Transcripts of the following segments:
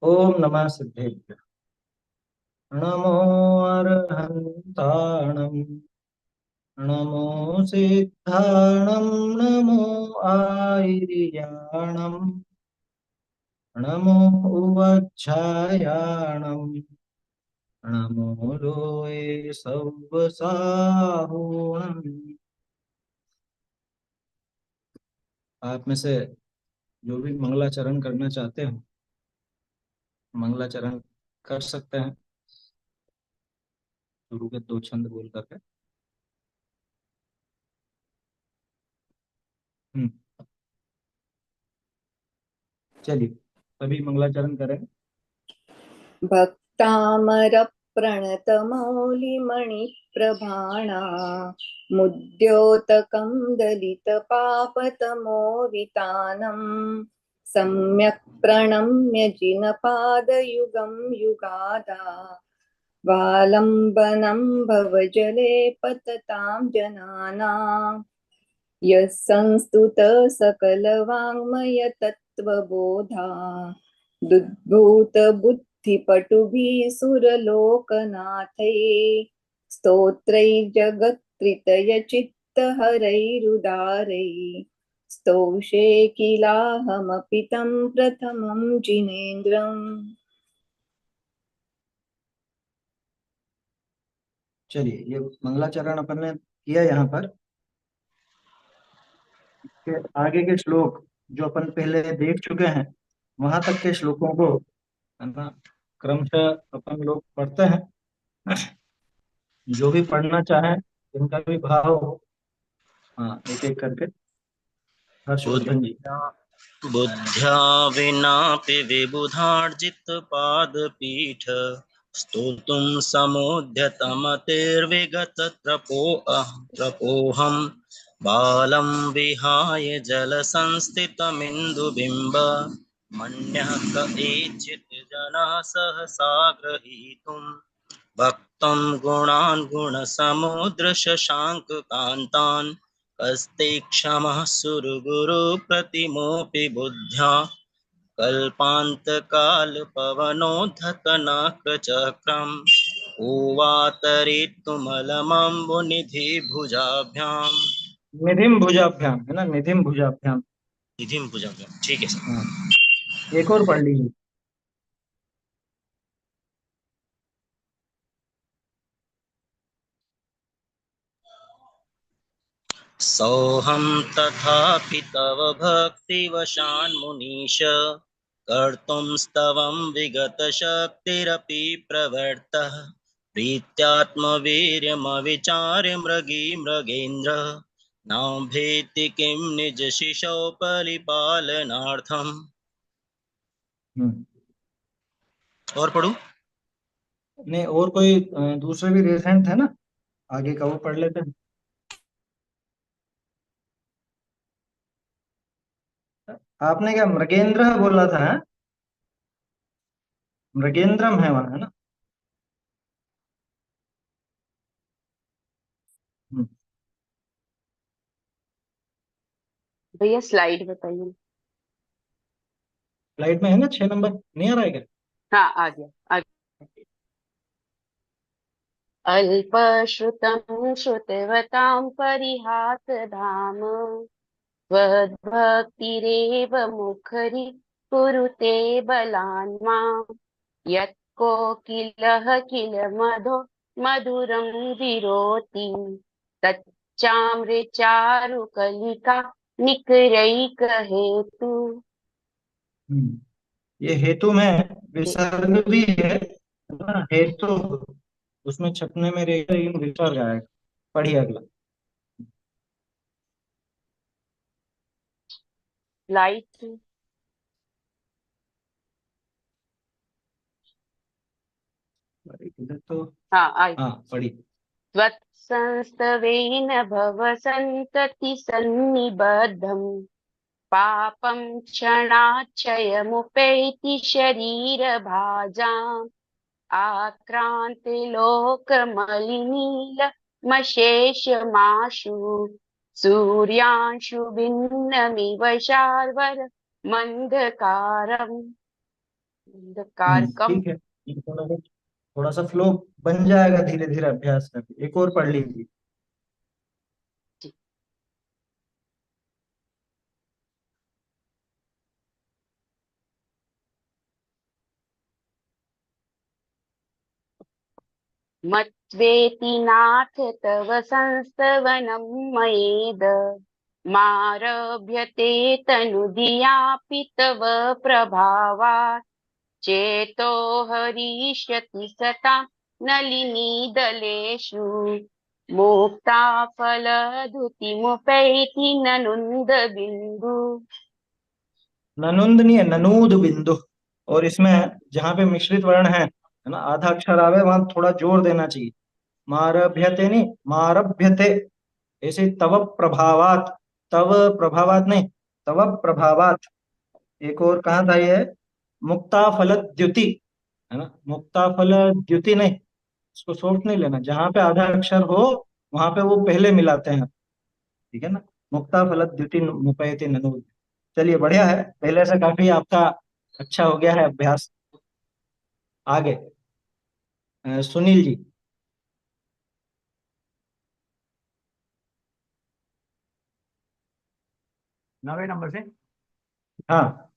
ओम नमः सिद्धेभ्य। नमो अर्हन्ताणं नमो सिद्धाणं नमो आयर्याणं नमो उवच्छायाणं नमो लोये सव्वसाहुणम्। आप में से जो भी मंगलाचरण करना चाहते हो मंगलाचरण कर सकते हैं, शुरू के दो छंद बोल करके। हम्म। चलिए, सभी मंगलाचरण करें। भक्तामरप्रणतमौलिमणिप्रभाणा मुद्योतकं दलितपापतमोवितानम् सम्यक् प्रणम्य जिनपादयुगं युगादा वालम्बनं भवजले पततां जनानां यः संस्तुतः सकलवाङ्मय तत्त्वबोधा दुद्भूतबुद्धिपटुभिः सुरलोकनाथैः स्तोत्रैर्जगत्प्रीतयचित्तहरैरुदारैः स्तोषे किलाहमपि तं प्रथमं जिनेन्द्रम्। चलिए, ये मंगलाचरण अपन ने किया यहाँ पर। के आगे के श्लोक जो अपन पहले देख चुके हैं, वहां तक के श्लोकों को है ना क्रमशः अपन लोग पढ़ते हैं। जो भी पढ़ना चाहें, जिनका भी भाव हो, हाँ, एक एक करके। हर्षवर्धन जी। बुद्ध्या बुद्ध्या विनापि विबुधार्जितपादपीठ स्तोतुं समुद्यतमतिर्विगतत्रपोऽहं बालं विहाय जलसंस्थितमिन्दुबिम्ब मन्यः क एचित् जनाः सहसा ग्रहीतुं भक्तं गुणान् गुणसमुद्रशशाङ्ककान्तान् कस्ते क्षमः सुरगुरुप्रतिमोऽपि बुद्ध्या कल्पान्तकालपवनोद्धतनाकचक्रम् उवातरेत्तुमलमम्बुनिधि भुजाभ्याम् निधिम भुजाभ्याम, है ना, निधिम भुजाभ्याम। निधिं भुजाभ्याम, ठीक है सर। हाँ, एक और पढ़ लीजिए। सोऽहं तथापि तव भक्तिवशान्मुनीश कर्तुं स्तवं विगतशक्तिरपि प्रवर्तः प्रीत्यात्मवीर्यमविचार्य मृगी मृगेन्द्र न भेत्ति किं निजशिशौ परिपालनार्थम्। हम्म। और पढ़ूं? नहीं, और कोई दूसरे भी रिसेंट है ना, आगे का वो पढ़ लेते हैं। आपने क्या मृगेंद्र बोला था, है? मृगेंद्रम है वहाँ, है ना? हम्म। भैया स्लाइड बताइए। स्लाइड में है ना, 6 नंबर नहीं आ रहा है क्या? हाँ आ गया आ गया। अल्पश्रुतं श्रुतवतां परिहासधाम त्वद्भक्तिरेव मुखरि कुरुते बलान् माम् यत्कोकिलः किल मधुरं विरोति तच्चामृचारुकलिका निकरैकहेतु। हम्म। ये हेतु में विसर्ग भी है ना, हेतु उसमें छपने में रहेगा लेकिन विसर्ग आएगा। पढ़िए अगला। लाइट। इधर तो। हाँ आई। हाँ, पढ़िए। त्वत्संस्तवेन भव सन्तति सन्निबद्धम् पापं क्षणाच्छयमुपैति शरीरभाजाम् आक्रान्ते लोकमलिनीलमशेषमाशु सूर्यांशुभिन्नमिव शार्वर मन्धकारम्। अंधकारकम। ठीक है, ये थोड़ा सा फ्लो बन जाएगा धीरे धीरे अभ्यास करके। एक और पढ़ लीजिए। मत्वेति नाथ तव संस्तवनं मयेद मारभ्यते तनुदीयापि तव प्रभावात् चेतो हरिष्यति सता नलिनीदलेषु मुक्ता फलधुतिमुपैति ननुन्द बिन्दु। ननुंद नहीं है, ननूद बिंदु। और इसमें जहाँ पे मिश्रित वर्ण है ना, आधा अक्षर आवे वहां थोड़ा जोर देना चाहिए। मारभ्यते नहीं, मारभ्यते। ऐसे तव प्रभावात, तव प्रभावात नहीं, तव प्रभावात। एक और कहाँ था ये, मुक्ता फल द्युति, है ना, मुक्ता फल द्युति नहीं। इसको सॉफ्ट नहीं लेना, जहां पे आधा अक्षर हो वहां पे वो पहले मिलाते हैं। ठीक है ना, मुक्ता फल द्युति मुपैति ननु। चलिए बढ़िया है, पहले से काफी आपका अच्छा हो गया है अभ्यास। आगे सुनील जी। नवे नंबर से। हाँ।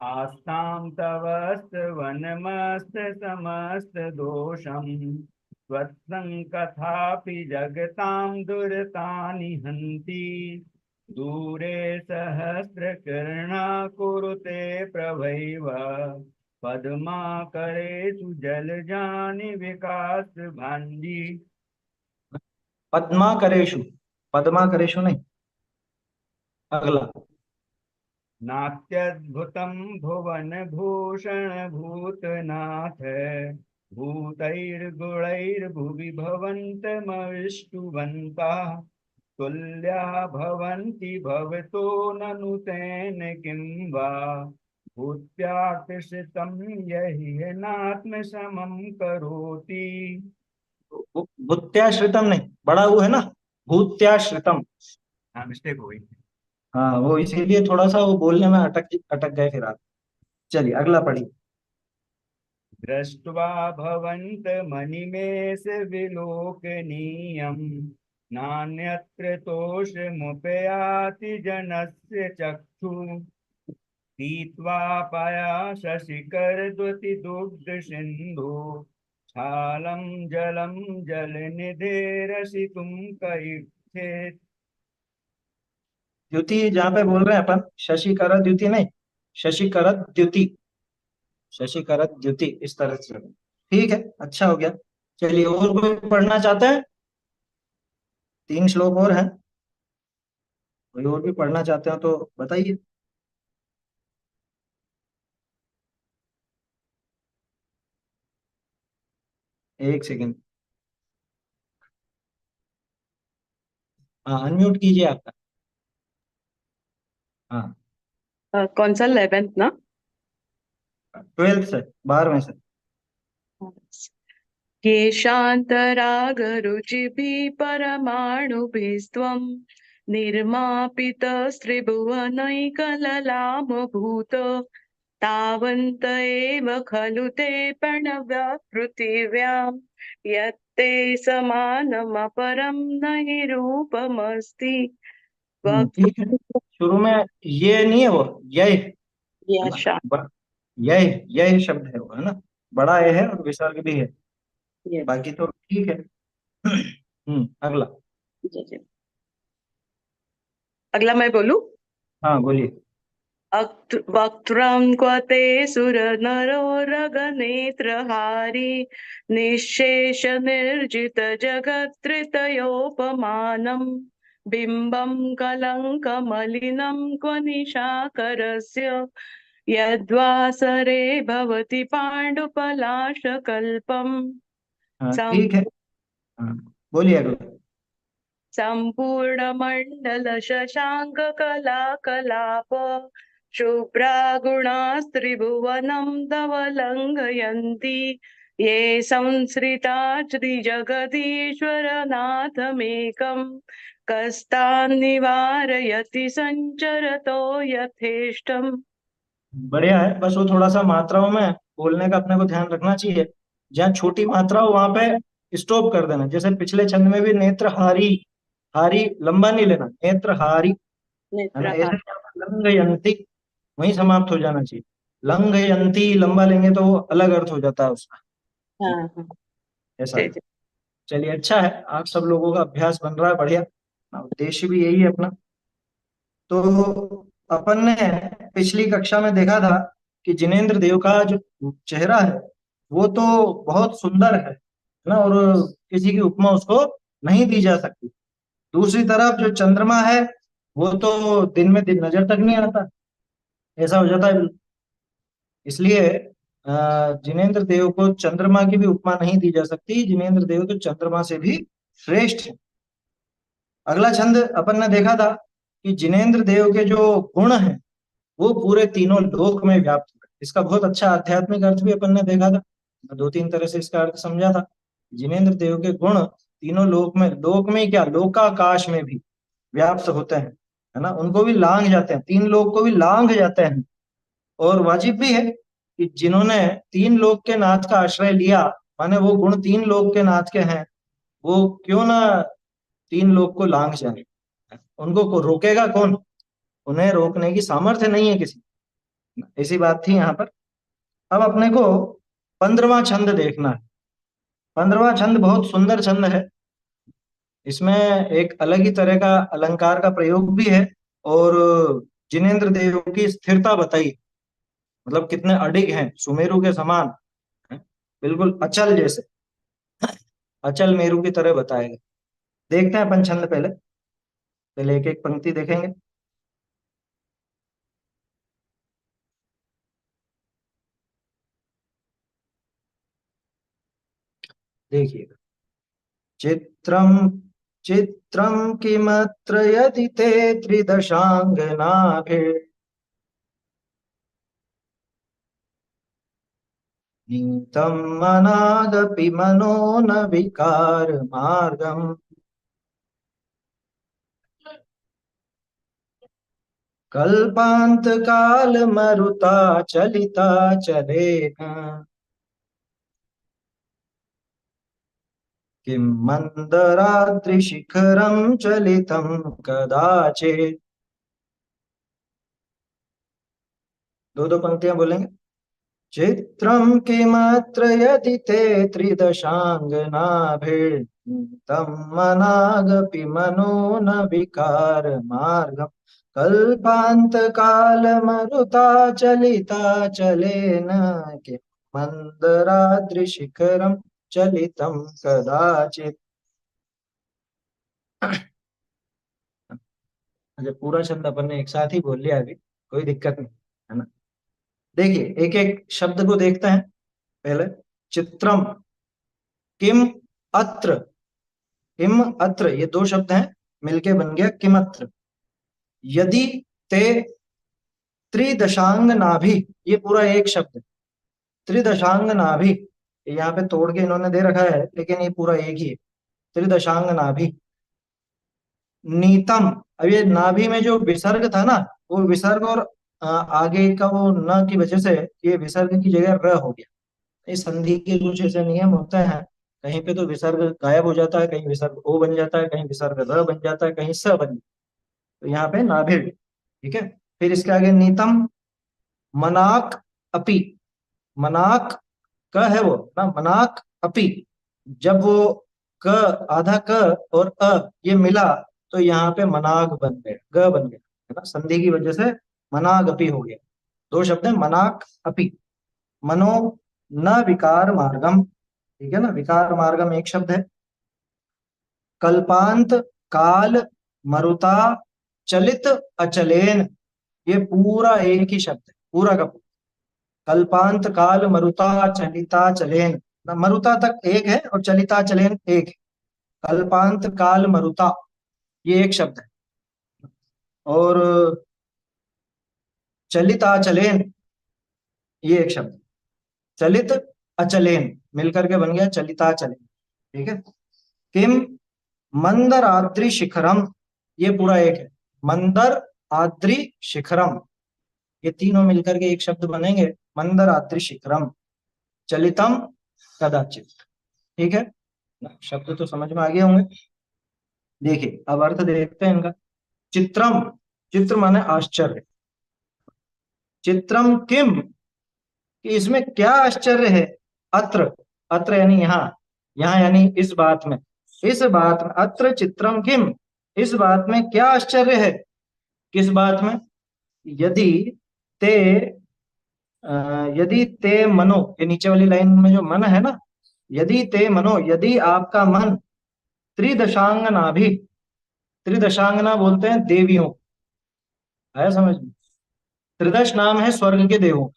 आस्तां तवस्तवनमस्त समस्त दोषम् त्वत्सङ्कथापि जगतां दुरतानि हन्ति दूरे सहस्रकिरणा कुरुते प्रभैव पद्माकरेषु जलजानि विकास भाण्डी। पद्माकरेषु, पद्माकरेषु नहीं, अगला। नात्यद्भुतं भुवन भूषण भूतनाथ भूतैर्गुणैर्भुवि भवन्तमविष्टुवन्ताः तुल्या भवन्ति भवतो ननु तेन किं वा भूत्याकृषितं यहि नात्मसमं करोति। भूत्याश्रितम नहीं, बड़ा वो है ना, भूत्याश्रितम। हाँ, मिस्टेक हो गई। हाँ, वो इसीलिए थोड़ा सा वो बोलने में अटक अटक गए फिर आप। चलिए अगला पढ़िए। दृष्ट्वा भवन्तमनिमेष विलोकनीयम् नान्यत्र तोषमुपयाति जनस्य चक्षुः पीत्वा पायाशशिखरद्युतिदुग्धसिन्धु छालं जलं जलनिधेरसितुं कैक्षेत्। द्युति जहाँ पे बोल रहे हैं अपन, शशिकर द्युति नहीं, शशिकर द्युति, शशिकर द्युति इस तरह से। ठीक है, अच्छा हो गया। चलिए, और कोई पढ़ना चाहता है? 3 श्लोक और हैं, कोई और भी पढ़ना चाहते हो तो बताइए। एक सेकंड। हाँ, अनम्यूट कीजिए आपका। हाँ, कौन सा 11th ना? 12th से, 12वें से। केशान्तरागरुचिभिः परमाणुभिस्त्वं निर्मापितस्त्रिभुवनैकललामभूत तावन्त एव खलु ते प्रणव्य पृथिव्यां यत्ते समानमपरं न हि रूपमस्ति। ठीक है। शुरू में ये नहीं है, वो यह है यशा। ना, यह शब्द है वो, है ना, बड़ा ये है और विसर्ग भी है। बाकी तो ठीक है। अगला। अगला मैं बोलूं? हाँ, बोलिए। वक्त्रं क्व ते सुरनरोरगनेत्रहारी निःशेष निर्जित जगत्त्रितयोपमानं बिम्बं कलङ्कमलिनं क्व निशाकरस्य यद्वासरे भवति पाण्डुपलाशकल्पम्। हाँ, ठीक है। हाँ, बोलिए अगला। सम्पूर्णमण्डल शशाङ्ककलाकलाप शुभ्रागुणास्त्रिभुवनं धवलङ्घयन्ति ये संसृता श्रीजगदीश्वरनाथमेकं कस्तान् निवारयति सञ्चरतो यथेष्टम्। बढ़िया है, बस वो थोड़ा सा मात्राओं में बोलने का अपने को ध्यान रखना चाहिए। जहाँ छोटी मात्रा हो वहां पे स्टॉप कर देना। जैसे पिछले छंद में भी नेत्र हारी, हारी लंबा नहीं लेना, नेत्र हारी, है ना। नेत्रहार। ऐसे यहाँ पर लंघयंती वहीं समाप्त हो जाना चाहिए। लंघयंती लंबा लेंगे तो वो अलग अर्थ हो जाता है उसका। हाँ हाँ। ऐसा जय है। जय। चलिए, अच्छा है, आप सब लोगों का अभ्यास बन रहा है, बढ़िया। उद्देश्य भी यही है अपना। तो अपन ने पिछली कक्षा में देखा था कि जिनेंद्र देव का जो चेहरा है वो तो बहुत सुंदर है ना, और किसी की उपमा उसको नहीं दी जा सकती। दूसरी तरफ जो चंद्रमा है वो तो दिन में दिन नजर तक नहीं आता, ऐसा हो जाता है बिल्कुल। इसलिए जिनेंद्र देव को चंद्रमा की भी उपमा नहीं दी जा सकती। जिनेंद्र देव तो चंद्रमा से भी श्रेष्ठ है। अगला छंद अपन ने देखा था कि जिनेंद्र देव के जो गुण हैं वो पूरे तीनों लोक में व्याप्त है। इसका बहुत अच्छा आध्यात्मिक अर्थ भी अपन ने देखा था। मैं दो तीन तरह से इसका अर्थ समझा था। जिनेंद्र देव के गुण तीनों लोक में ही क्या, लोकाकाश में भी व्याप्त होते हैं, है ना। उनको भी लांघ जाते हैं, तीन लोक को भी लांघ जाते हैं। और वाजिब भी है कि जिन्होंने तीन लोक के नाथ का आश्रय लिया, माने वो गुण तीन लोक के नाथ के हैं, वो क्यों ना तीन लोक को लांघ जाए। उनको रोकेगा कौन? उन्हें रोकने की सामर्थ्य नहीं है किसी। ऐसी बात थी यहाँ पर। अब अपने को 15वां छंद देखना है। 15वां छंद बहुत सुंदर छंद है। इसमें एक अलग ही तरह का अलंकार का प्रयोग भी है, और जिनेंद्र देव की स्थिरता बताई, मतलब कितने अडिग हैं, सुमेरु के समान हैं, बिल्कुल अचल जैसे, अचल मेरु की तरह बताएगा। देखते हैं अपन छंद, पहले पहले एक एक पंक्ति देखेंगे। देखिएगा। चित्रम चित्रम किमत्र यदि ते त्रिदशांगनाभिः नीतं मनादपि मनो न विकार मार्गम कल्पांत काल मरुता चलिता चलेन किं मंदराद्रिशिखरं चलितं कदाचित्। दो दो पंक्तियां बोलेंगे। चित्रं किमत्र यदि ते त्रिदशांगनाभिर्नीतं मनागपि मनो न विकार मार्गम् कल्पांत काल मरुता चलिता चलेन किं मंदराद्रिशिखरं चलितं कदाचित्। अच्छा, पूरा छंद अपन ने एक साथ ही बोल लिया अभी, कोई दिक्कत नहीं, है ना। देखिए, एक एक शब्द को देखते हैं पहले। चित्रम, किम, अत्र। किम अत्र, ये दो शब्द हैं, मिलके बन गया किमत्र। यदि ते त्रिदशांग नाभि, ये पूरा एक शब्द है। त्रिदशांग नाभि, यहाँ पे तोड़ के इन्होंने दे रखा है, लेकिन ये पूरा एक ही है। त्रिदशांग नाभि। नीतम, अब ये नाभि में जो विसर्ग था ना, वो विसर्ग और आगे का वो न की वजह से ये विसर्ग की जगह र हो गया। इस संधि के कुछ ऐसे नियम होते हैं, कहीं पे तो विसर्ग गायब हो जाता है, कहीं विसर्ग ओ बन जाता है, कहीं विसर्ग र बन जाता है, कहीं स बन जाता है। तो यहाँ पे नाभिर, ठीक है। फिर इसके आगे नीतम, मनाक अपि। मनाक क है वो ना, मनाक अपि। जब वो क, आधा क और ये मिला तो यहाँ पे मनाग बन गया, ग बन गया, है ना। संधि की वजह से मनाग अपि हो गया। दो शब्द है, मनाक अपि। मनो न विकार मार्गम, ठीक है ना, विकार मार्गम एक शब्द है। कल्पांत काल मरुता चलित अचलेन, ये पूरा एक ही शब्द है, पूरा का पूरा। कल्पांत काल मरुता चलिता चलेन, ना मरुता तक एक है और चलिता चलेन एक है। कल्पांत काल मरुता, ये एक शब्द है। और चलिता चलेन, ये एक शब्द है। चलित अचलेन मिलकर के बन गया चलिता चलेन, ठीक है। किम मंदर आद्रि शिखरम, ये पूरा एक है। मंदर आद्रि शिखरम, ये तीनों मिलकर के एक शब्द बनेंगे मंदराद्रि शिखरम चलितम कदाचित। ठीक है ना, शब्द तो समझ में आ गए होंगे। देखिए अब अर्थ देखते हैं इनका। चित्रम, चित्र माने आश्चर्य। चित्रम किम, कि इसमें क्या आश्चर्य है। अत्र, अत्र यानी यहाँ, यहाँ यानी इस बात में, इस बात में। अत्र चित्रम किम, इस बात में क्या आश्चर्य है। किस बात में। यदि ते यदि ते मनो, ये नीचे वाली लाइन में जो मन है ना, यदि ते मनो, यदि आपका मन त्रिदशांगना भी, त्रिदशांगना बोलते हैं देवियों, है समझ में। त्रिदश नाम है स्वर्ग के देवों,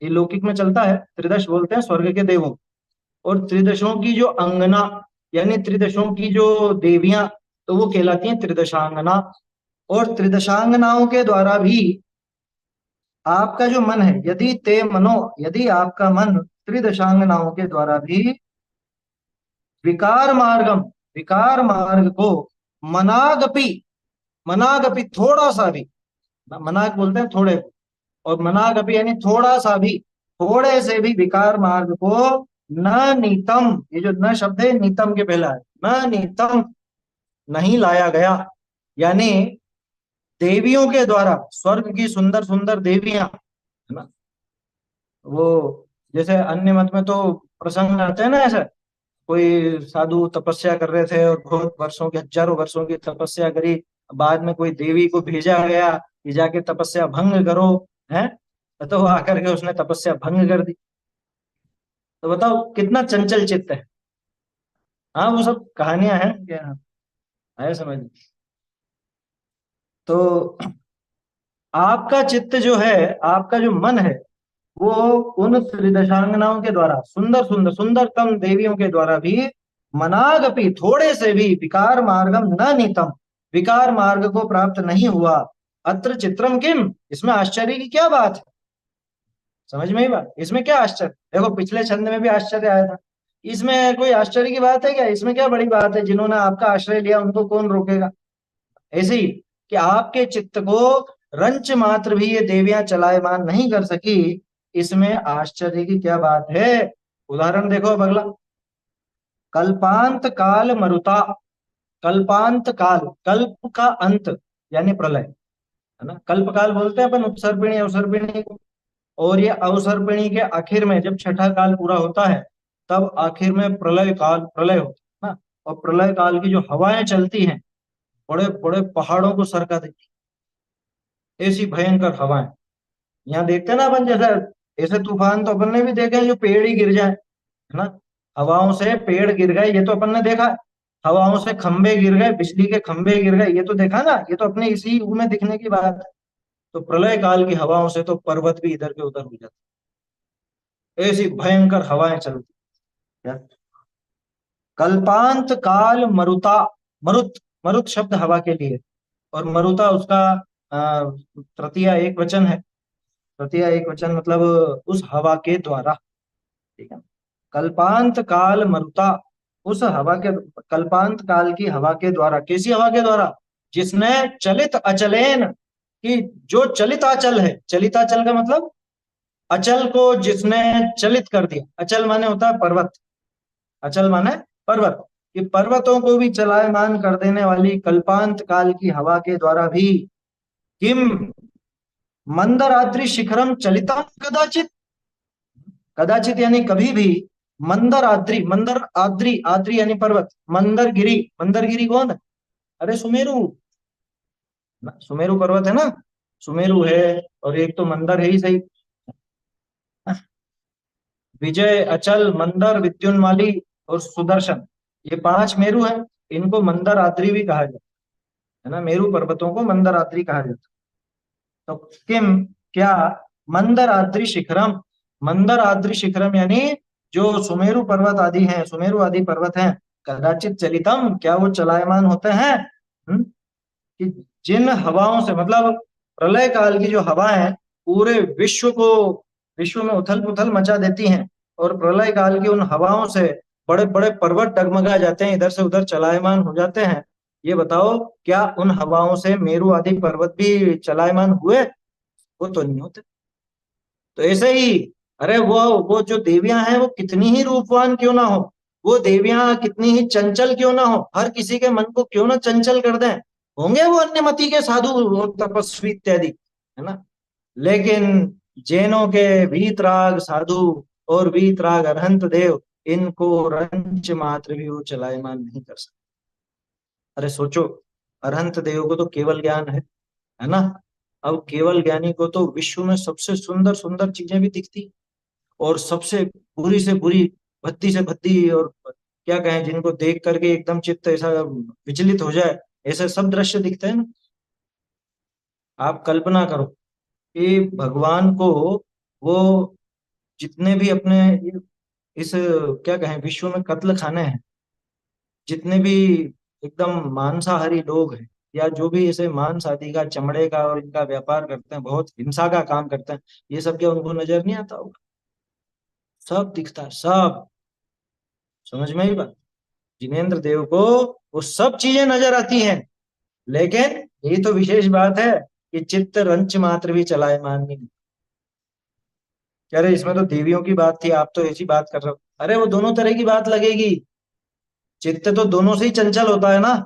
ये लौकिक में चलता है, त्रिदश बोलते हैं स्वर्ग के देवों। और त्रिदशों की जो अंगना यानी त्रिदशों की जो देवियां, तो वो कहलाती हैं त्रिदशांगना। और त्रिदशांगनाओं के द्वारा भी आपका जो मन है, यदि ते मनो, यदि आपका मन त्रिदशांगनाओं के द्वारा भी विकार मार्गम, विकार मार्ग को मनागपि, मनागपि थोड़ा सा भी, मनाग बोलते हैं थोड़े को, और मनागपि यानी थोड़ा सा भी, थोड़े से भी विकार मार्ग को न नीतम, ये जो न शब्द है नीतम के पहला है, न नीतम नहीं लाया गया, यानी देवियों के द्वारा, स्वर्ग की सुंदर सुंदर देवियां, है ना। वो जैसे अन्य मत में तो प्रसंग आते हैं ना, ऐसा कोई साधु तपस्या कर रहे थे और बहुत वर्षों की, हजारों वर्षों की तपस्या करी, बाद में कोई देवी को भेजा गया कि जाके तपस्या भंग करो, है, तो वो आकर के उसने तपस्या भंग कर दी। तो बताओ कितना चंचल चित्त है। हाँ वो सब कहानियां हैं क्या, है समझ। तो आपका चित्त जो है, आपका जो मन है, वो उन त्रिदशांगनाओं के द्वारा, सुंदर सुंदर सुंदरतम देवियों के द्वारा भी मनागपि थोड़े से भी विकार मार्गम न नीतम, विकार मार्ग को प्राप्त नहीं हुआ। अत्र चित्रम किम, इसमें आश्चर्य की क्या बात है। समझ में ही बात, इसमें क्या आश्चर्य। देखो पिछले छंद में भी आश्चर्य आया था, इसमें कोई आश्चर्य की बात है क्या, इसमें क्या बड़ी बात है। जिन्होंने आपका आश्रय लिया उनको कौन रोकेगा। ऐसे ही कि आपके चित्त को रंच मात्र भी ये देवियां चलायमान नहीं कर सकी, इसमें आश्चर्य की क्या बात है। उदाहरण देखो अब अगला। कल्पांत काल मरुता, कल्पांत काल, कल्प का अंत यानी प्रलय, है ना। कल्प काल बोलते हैं अपन उत्सर्पिणी अवसर्पिणी को। और ये अवसर्पिणी के आखिर में जब छठा काल पूरा होता है, तब आखिर में प्रलय काल, प्रलय होता है ना। और प्रलय काल की जो हवाएं चलती हैं, बड़े बड़े पहाड़ों को सरका देती, ऐसी भयंकर हवाएं। यहाँ देखते हैं ना अपन, जैसे ऐसे तूफान तो अपन ने भी देखे हैं, जो पेड़ ही गिर जाए, है ना। हवाओं से पेड़ गिर गए, ये तो अपन ने देखा। हवाओं से खंबे गिर गए, बिजली के खंबे गिर गए, ये तो देखा ना। ये तो अपने इसी युग में दिखने की बात है। तो प्रलय काल की हवाओं से तो पर्वत भी इधर के उधर हो जाते, ऐसी भयंकर हवाएं चलती क्या। कल्पांत काल मरुता, मरुत, मरुत शब्द हवा के लिए, और मरुता उसका तृतीया एक वचन है। तृतीया एक वचन मतलब उस हवा के द्वारा, ठीक है। कल्पांत काल मरुता, उस हवा के, कल्पांत काल की हवा के द्वारा। कैसी हवा के द्वारा, जिसने चलित अचलेन, कि जो चलित अचल है, चलिताचल का मतलब अचल को जिसने चलित कर दिया। अचल माने होता है पर्वत, अचल माने पर्वत, कि पर्वतों को भी चलायमान कर देने वाली कल्पांत काल की हवा के द्वारा भी किम मंदराद्रि शिखरम चलितम कदाचित, कदाचित यानी कभी भी, मंदर आद्री, मंदर आद्री, आद्री यानी पर्वत, मंदरगिरी, मंदरगिरी कौन है, अरे सुमेरु, सुमेरु पर्वत है ना, सुमेरु है, और एक तो मंदर है ही सही। विजय, अचल, मंदर, विद्युन्माली और सुदर्शन, ये 5 मेरु हैं। इनको मंदर आद्री भी कहा जाता है ना, मेरु पर्वतों को मंदर आद्री कहा जाता है। तो किम क्या, मंदर आद्री शिखरम, मंदर आद्री शिखरम यानी जो सुमेरु पर्वत आदि हैं, सुमेरु आदि पर्वत हैं, कदाचित चलितम, क्या वो चलायमान होते हैं। कि जिन हवाओं से, मतलब प्रलय काल की जो हवाएं पूरे विश्व को, विश्व में उथल पुथल मचा देती हैं, और प्रलय काल की उन हवाओं से बड़े बड़े पर्वत डगमगा जाते हैं, इधर से उधर चलायमान हो जाते हैं। ये बताओ क्या उन हवाओं से मेरु आदि पर्वत भी चलायमान हुए, वो तो नहीं होते। तो ऐसे ही, अरे वो जो देवियां हैं वो कितनी ही रूपवान क्यों ना हो, वो देवियां कितनी ही चंचल क्यों ना हो, हर किसी के मन को क्यों ना चंचल कर दें, होंगे वो अन्य मति के साधु और तपस्वी इत्यादि, है ना, लेकिन जैनों के वीतराग साधु और वीतराग अरहंत देव, इनको रंच मात्र भी वो चलायमान नहीं कर सकते। अरे सोचो, अरहंत देव को तो केवल ज्ञान है ना, अब केवल ज्ञानी को तो विश्व में सबसे सुंदर सुंदर चीजें भी दिखती, और सबसे बुरी से बुरी, भद्दी से भद्दी, और क्या कहें, जिनको देख करके एकदम चित्त ऐसा विचलित हो जाए, ऐसे सब दृश्य दिखते हैं ना। आप कल्पना करो कि भगवान को वो जितने भी अपने इस क्या कहें विश्व में कत्ल खाने हैं, जितने भी एकदम मांसाहारी लोग हैं, या जो भी ऐसे मांस आदि का, चमड़े का और इनका व्यापार करते हैं, बहुत हिंसा का काम करते हैं, ये सब क्या उनको नजर नहीं आता होगा? सब दिखता है, सब। समझ में ही बात? जिनेन्द्र देव को वो सब चीजें नजर आती हैं, लेकिन ये तो विशेष बात है कि चित्त रंच मात्र भी चलायमान नहीं। कह रहे इसमें तो देवियों की बात थी, आप तो ऐसी बात कर रहे हो। अरे वो दोनों तरह की बात लगेगी, चित्त तो दोनों से ही चंचल होता है ना,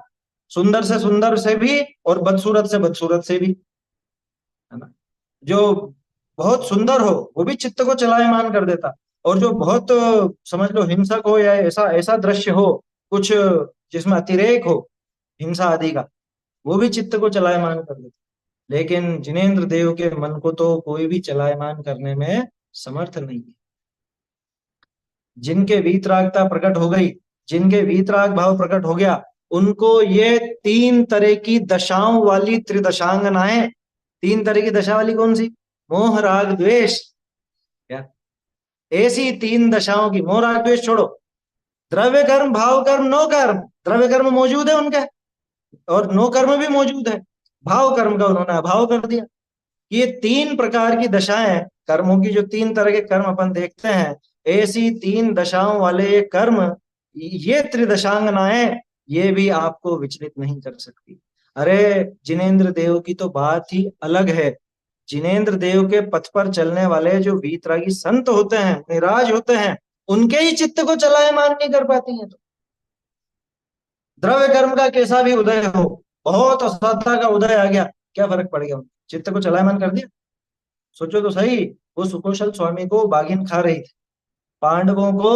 सुंदर से सुंदर से भी और बदसूरत से बदसूरत से भी, है ना। जो बहुत सुंदर हो वो भी चित्त को चलायमान कर देता, और जो बहुत समझ लो हिंसक हो, या ऐसा ऐसा दृश्य हो कुछ जिसमें अतिरेक हो हिंसा आदि का, वो भी चित्त को चलायमान कर देता। लेकिन जिनेन्द्र देव के मन को तो कोई भी चलायमान करने में समर्थ नहीं है। जिनके वीतरागता प्रकट हो गई, जिनके वीतराग भाव प्रकट हो गया, उनको ये तीन तरह की दशाओं वाली त्रिदशांगनाएं, तीन तरह की दशा वाली कौन सी? मोह राग द्वेष, क्या ऐसी तीन दशाओं की, मोह राग द्वेष छोड़ो, द्रव्य कर्म, भाव कर्म, नो कर्म, द्रव्य कर्म मौजूद है उनके, और नो कर्म भी मौजूद है, भाव कर्म का उन्होंने अभाव कर दिया। ये तीन प्रकार की दशाएं, कर्मों की जो तीन तरह के कर्म अपन देखते हैं, ऐसी तीन दशाओं वाले ये कर्म, ये त्रिदशांगनाएं, ये भी आपको विचलित नहीं कर सकती। अरे जिनेन्द्र देव की तो बात ही अलग है। जिनेन्द्र देव के पथ पर चलने वाले जो वीतरागी संत होते हैं, निराज होते हैं, उनके ही चित्त को चलायमान नहीं कर पाती है। तो द्रव्य कर्म का कैसा भी उदय हो, बहुत असत्ता का उदय आ गया, क्या फर्क पड़ गया, चित्त को चलायमान कर दिया। सोचो तो सही, वो सुकौशल स्वामी को बाघिन खा रही थी, पांडवों को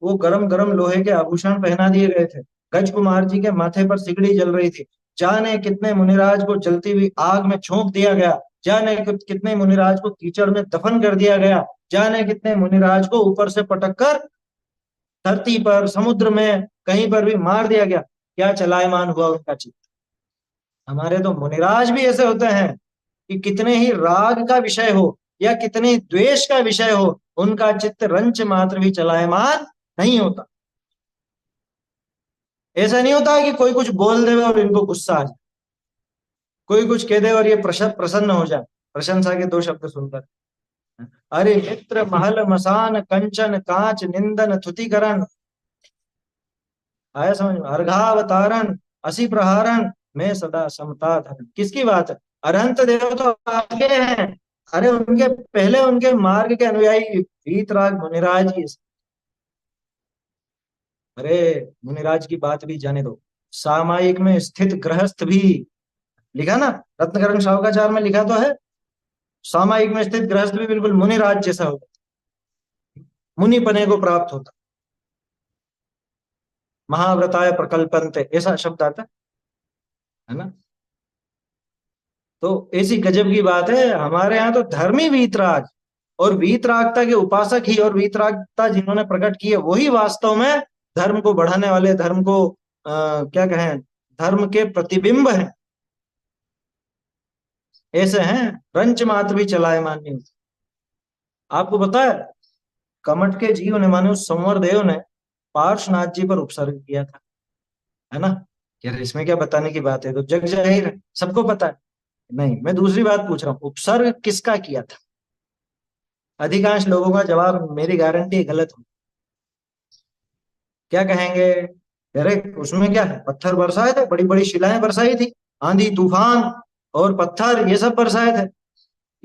वो गरम गरम लोहे के आभूषण पहना दिए गए थे, गज कुमार जी के माथे पर सिगड़ी जल रही थी, जाने कितने मुनिराज को जलती हुई आग में झोंक दिया गया, जाने कितने मुनिराज को कीचड़ में दफन कर दिया गया, जाने कितने मुनिराज को ऊपर से पटक कर धरती पर, समुद्र में, कहीं पर भी मार दिया गया, क्या चलायमान हुआ उनका चित्त। हमारे तो मुनिराज भी ऐसे होते हैं कि कितने ही राग का विषय हो या कितने ही द्वेष का विषय हो, उनका चित्त रंच मात्र भी चलायमान नहीं होता। ऐसा नहीं होता कि कोई कुछ बोल दे और इनको गुस्सा आ जाए, कोई कुछ कह दे और ये प्रसन्न हो जाए, प्रशंसा के दो शब्द सुनकर। अरे मित्र महल मसान कंचन कांच निंदन थुतिकरण, आया समझ में? अर्घावतारण असी प्रहारण में सदा समता धन। किसकी बात है? अरहंत देव तो आगे हैं, अरे उनके पहले उनके मार्ग के अनुयायी वीतराग मुनिराज ही। अरे मुनिराज की बात भी जाने दो, सामायिक में स्थित गृहस्थ भी, लिखा ना रत्नकरण शावकाचार में लिखा तो है, सामायिक में स्थित गृहस्थ भी बिल्कुल मुनिराज जैसा होता, मुनि पने को प्राप्त होता, महाव्रताय प्रकल्पन्ते ऐसा शब्द आता है ना। तो ऐसी गजब की बात है, हमारे यहाँ तो धर्मी वीतराग और वीतरागता के उपासक ही, और वीतरागता जिन्होंने प्रकट की है वही वास्तव में धर्म को बढ़ाने वाले, धर्म को क्या कहें, धर्म के प्रतिबिंब हैं। ऐसे हैं, रंच मात्र भी चलायमान नहीं होते। आपको पता है कमट के जीव ने, माने उस संवर देव ने पार्श्वनाथ जी पर उपसर्ग किया था, है ना। यार इसमें क्या बताने की बात है, तो जग जाहिर है, सबको पता है। नहीं, मैं दूसरी बात पूछ रहा हूँ, उपसर्ग किसका किया था? अधिकांश लोगों का जवाब मेरी गारंटी गलत हो। क्या कहेंगे? अरे उसमें क्या है, पत्थर बरसाए थे, बड़ी बड़ी शिलाएं बरसाई थी, आंधी तूफान और पत्थर ये सब बरसाए थे,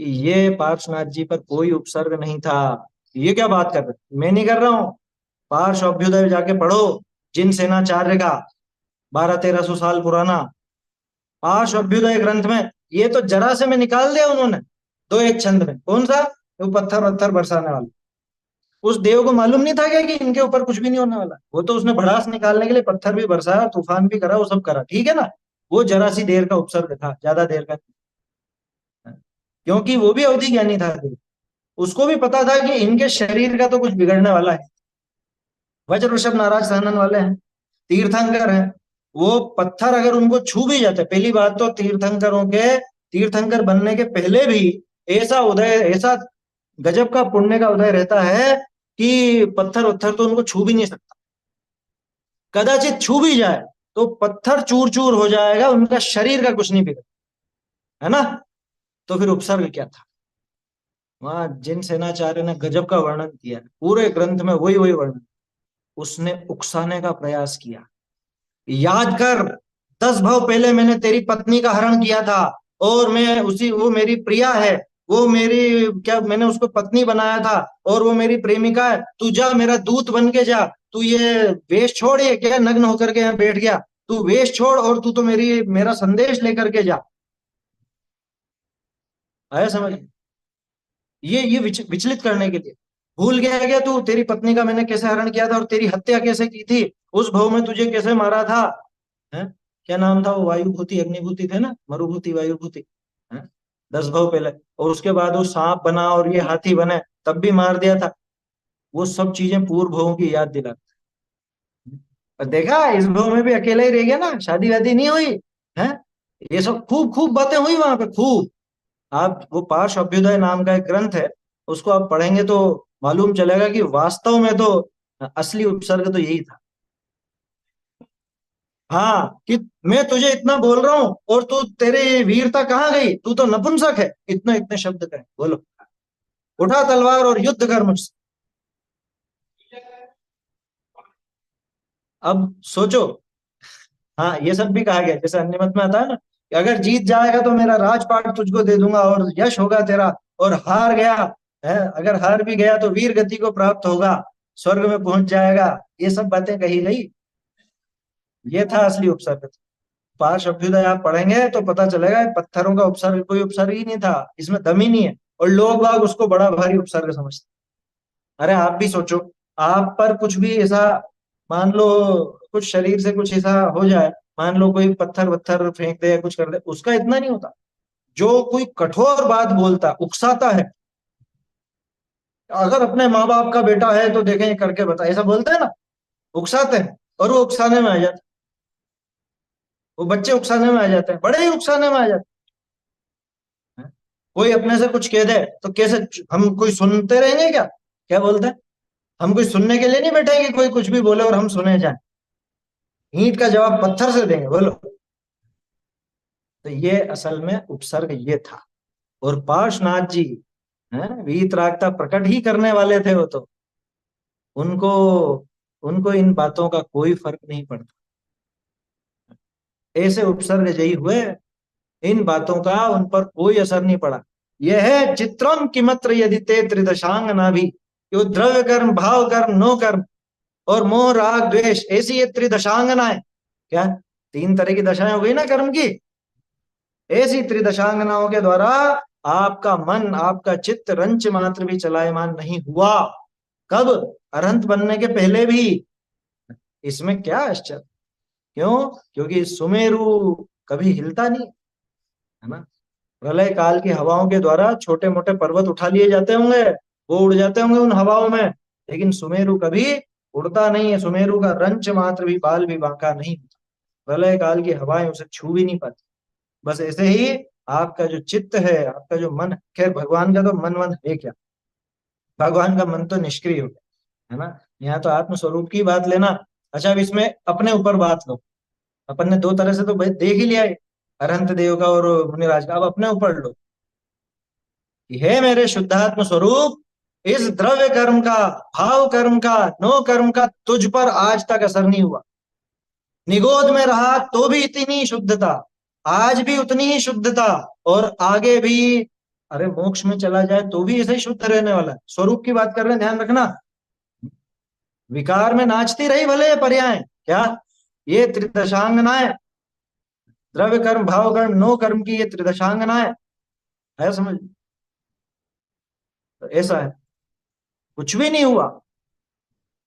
कि ये पार्श्वनाथ जी पर कोई उपसर्ग नहीं था। ये क्या बात कर रहे, मैं नहीं कर रहा हूं। पार्श्व अभ्युदय जाके पढ़ो, जिन सेनाचार्य का, 1200-1300 साल पुराना पार्श्व अभ्युदय ग्रंथ में। ये तो जरा से में निकाल दिया उन्होंने, दो एक छंद में। कौन सा? वो पत्थर वत्थर बरसाने वाला। उस देव को मालूम नहीं था क्या कि इनके ऊपर कुछ भी नहीं होने वाला? वो तो उसने भड़ास निकालने के लिए पत्थर भी बरसाया, तूफान भी करा, वो सब करा, ठीक है ना। वो जरा सी देर का उपसर्ग था, ज्यादा देर का नहीं। क्योंकि वो भी अवधि ज्ञानी था देव। उसको भी पता था कि इनके शरीर का तो कुछ बिगड़ने वाला है। वज्र वृषभ नाराज सहनन वाले हैं, तीर्थंकर हैं। वो पत्थर अगर उनको छू भी जाते, पहली बात तो तीर्थंकरों के, तीर्थंकर बनने के पहले भी ऐसा उदय, ऐसा गजब का पुण्य का उदय रहता है कि पत्थर उत्थर तो उनको छू भी नहीं सकता। कदाचित छू भी जाए तो पत्थर चूर चूर हो जाएगा, उनका शरीर का कुछ नहीं बिगड़, है ना। तो फिर उपसर्ग क्या था? वहां जिन सेनाचार्य ने गजब का वर्णन किया, पूरे ग्रंथ में वही वही वर्णन। उसने उकसाने का प्रयास किया। याद कर, 10 भाव पहले मैंने तेरी पत्नी का हरण किया था, और मैं उसी, वो मेरी प्रिया है, वो मेरी, क्या मैंने उसको पत्नी बनाया था, और वो मेरी प्रेमिका है। तू जा, मेरा दूत बन के जा। तू ये वेश छोड़, ये क्या नग्न होकर के यहाँ बैठ गया? तू वेश छोड़ और तू तो मेरा संदेश लेकर के जा। आया समझ? ये विचलित करने के लिए। भूल गया क्या तू तेरी पत्नी का मैंने कैसे हरण किया था और तेरी हत्या कैसे की थी, उस भाव में तुझे कैसे मारा था? है? क्या नाम था वो? वायुभूति अग्निभूति थे ना, मरुभूति वायुभूति। है? 10 भाव पहले। और उसके बाद वो सांप बना और ये हाथी बने, तब भी मार दिया था। वो सब चीजें पूर्व भावों की याद दिलाती है। और देखा, इस भाव में भी अकेला ही रह गया ना, शादी वादी नहीं हुई है। ये सब खूब खूब बातें हुई वहां पे, खूब। आप वो पार्श अभ्युदय नाम का एक ग्रंथ है, उसको आप पढ़ेंगे तो मालूम चलेगा कि वास्तव में तो असली उपसर्ग तो यही था। हाँ, कि मैं तुझे इतना बोल रहा हूं और तू, तेरी वीरता कहाँ गई? तू तो नपुंसक है, इतने इतने शब्द कहे। बोलो, उठा तलवार और युद्ध कर मुझसे। अब सोचो। हाँ, ये सब भी कहा गया, जैसे अन्य मत में आता है ना कि अगर जीत जाएगा तो मेरा राजपाट तुझको दे दूंगा और यश होगा तेरा, और हार गया है, अगर हार भी गया तो वीर गति को प्राप्त होगा, स्वर्ग में पहुंच जाएगा। ये सब बातें कही गई। ये था असली उपसर्ग। पार्श अभ्युदय आप पढ़ेंगे तो पता चलेगा पत्थरों का उपसर्ग कोई उपसर्ग ही नहीं था, इसमें दम ही नहीं है। और लोग बाग उसको बड़ा भारी उपसर्ग समझते। अरे आप भी सोचो, आप पर कुछ भी ऐसा, मान लो कुछ शरीर से कुछ ऐसा हो जाए, मान लो कोई पत्थर वत्थर फेंक दे या कुछ कर दे, उसका इतना नहीं होता। जो कोई कठोर बात बोलता, उकसाता है, अगर अपने माँ बाप का बेटा है तो देखें ये करके बता, ऐसा बोलते हैं ना, उकसाते हैं। और वो उकसाने में आ जाते, वो बच्चे उकसाने में आ जाते हैं, बड़े ही उकसाने में आ जाते हैं। कोई अपने से कुछ कह दे तो कैसे, हम कोई सुनते रहेंगे क्या? क्या बोलते हैं? हम कोई सुनने के लिए नहीं बैठेंगे, कोई कुछ भी बोले और हम सुने जाए। ईंट का जवाब पत्थर से देंगे, बोलो। तो ये असल में उपसर्ग ये था। और पार्श्वनाथ जी हैं, वीतरागता प्रकट ही करने वाले थे वो तो। उनको उनको इन बातों का कोई फर्क नहीं पड़ता। ऐसे उपसर्ग जयी हुए, इन बातों का उन पर कोई असर नहीं पड़ा। यह है चित्रम किमत्र यदि ते त्रिदशांग ना भी, यो द्रव्य कर्म, भाव कर्म, नो कर्म और मोह राग द्वेष, ऐसी ये त्रिदशांगना है। क्या? 3 तरह की दशाएं हो गई ना कर्म की। ऐसी त्रिदशांगनाओं के द्वारा आपका मन, आपका चित्त रंच मात्र भी चलायमान नहीं हुआ। कब? अरहंत बनने के पहले भी। इसमें क्या आश्चर्य? क्यों? क्योंकि सुमेरु कभी हिलता नहीं, है ना। प्रलय काल की हवाओं के द्वारा छोटे मोटे पर्वत उठा लिए जाते होंगे, वो उड़ जाते होंगे उन हवाओं में, लेकिन सुमेरु कभी उड़ता नहीं है। सुमेरु का रंच मात्र भी, बाल भी बांका नहीं होता। प्रलय काल की हवाएं उसे छू भी नहीं पाती। बस ऐसे ही आपका जो चित्त है, आपका जो मन, खैर भगवान का तो मन वन है क्या, भगवान का मन तो निष्क्रिय हो गया, है ना। यहाँ तो आत्म स्वरूप की बात लेना। अच्छा, अब इसमें अपने ऊपर बात लो। अपन ने 2 तरह से तो भाई देख ही लिया है, अरहंत देव का और मुनिराज का। अब अपने ऊपर लो कि हे मेरे शुद्धात्म स्वरूप, इस द्रव्य कर्म का, भाव कर्म का, नो कर्म का तुझ पर आज तक असर नहीं हुआ। निगोद में रहा तो भी इतनी शुद्धता, आज भी उतनी ही शुद्धता, और आगे भी अरे मोक्ष में चला जाए तो भी ऐसे ही शुद्ध रहने वाला है। स्वरूप की बात कर रहे हैं, ध्यान रखना। विकार में नाचती रही भले ये पर्याय, क्या ये त्रिदशांगनाएं, द्रव्य कर्म भाव कर्म नो कर्म की ये त्रिदशांगनाएं है, समझ। तो ऐसा है, कुछ भी नहीं हुआ।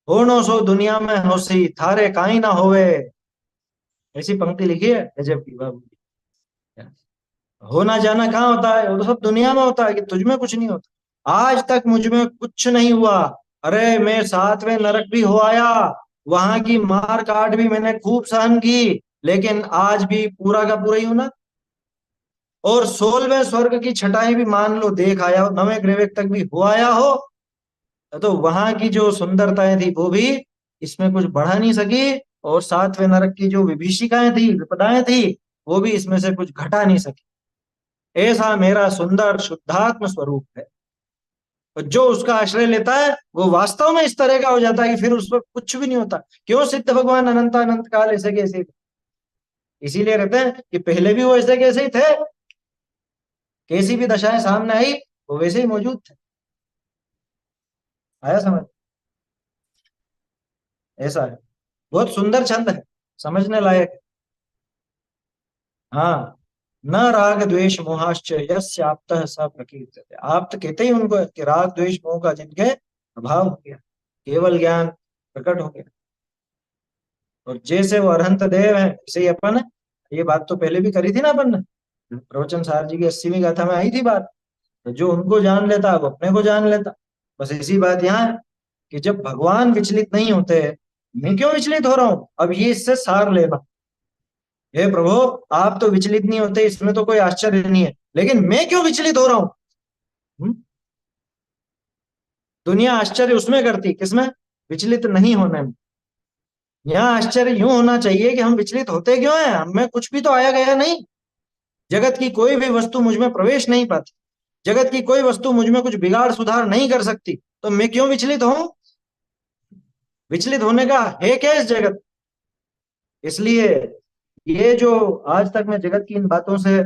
हो नो सो दुनिया में होसी थारे काई ना होवे, ऐसी पंक्ति लिखी है गजब की बाबू की। होना जाना कहाँ होता है? वो तो सब दुनिया में होता है, कि तुझ में कुछ नहीं होता। आज तक मुझ में कुछ नहीं हुआ। अरे मैं 7वें नरक भी हो आया, वहां की मार काट भी मैंने खूब सहन की, लेकिन आज भी पूरा का पूरा ही हूं ना। और 16वें स्वर्ग की छटाएं भी मान लो देख आया हो, 9वें ग्रेवेक तक भी हो आया हो, तो वहां की जो सुंदरताएं थी वो भी इसमें कुछ बढ़ा नहीं सकी। और 7वें नरक की जो विभीषिकाएं थी, विपदाएं थी, वो भी इसमें से कुछ घटा नहीं सकी। ऐसा मेरा सुंदर शुद्धात्म स्वरूप है। और जो उसका आश्रय लेता है वो वास्तव में इस तरह का हो जाता है कि फिर उस पर कुछ भी नहीं होता। क्यों? सिद्ध भगवान अनंत अनंत काल ऐसे कैसे थे। इसीलिए रहते हैं कि पहले भी वो ऐसे कैसे ही थे, कैसी भी दशाएं सामने आई वो वैसे ही मौजूद थे। आया समझ? ऐसा है, बहुत सुंदर छंद है, समझने लायक। हाँ, न राग द्वेष मोहाश्च यस्याप्तः स प्रकीर्त्यते। आप तो कहते ही उनको कि राग द्वेष मोह का जिनके अभाव हो गया, केवल ज्ञान प्रकट हो गया। और जैसे वो अरहंत देव है, वैसे ही अपन है। ये बात तो पहले भी करी थी ना अपन ने, प्रवचन सार जी की 80वीं गाथा में आई थी बात। तो जो उनको जान लेता वो अपने को जान लेता। बस इसी बात यहाँ है कि जब भगवान विचलित नहीं होते, मैं क्यों विचलित हो रहा हूं? अब ये इससे सार लेना, हे प्रभु आप तो विचलित नहीं होते, इसमें तो कोई आश्चर्य नहीं है, लेकिन मैं क्यों विचलित हो रहा हूं? दुनिया आश्चर्य उसमें करती, किसमें? विचलित नहीं होने में। यहाँ आश्चर्य यूं होना चाहिए कि हम विचलित होते क्यों हैं? हमें कुछ भी तो आया गया नहीं। जगत की कोई भी वस्तु मुझ में प्रवेश नहीं पाती, जगत की कोई वस्तु मुझ में कुछ बिगाड़ सुधार नहीं कर सकती, तो मैं क्यों विचलित हूं? विचलित होने का है क्या इस जगत? इसलिए ये जो आज तक मैं जगत की इन बातों से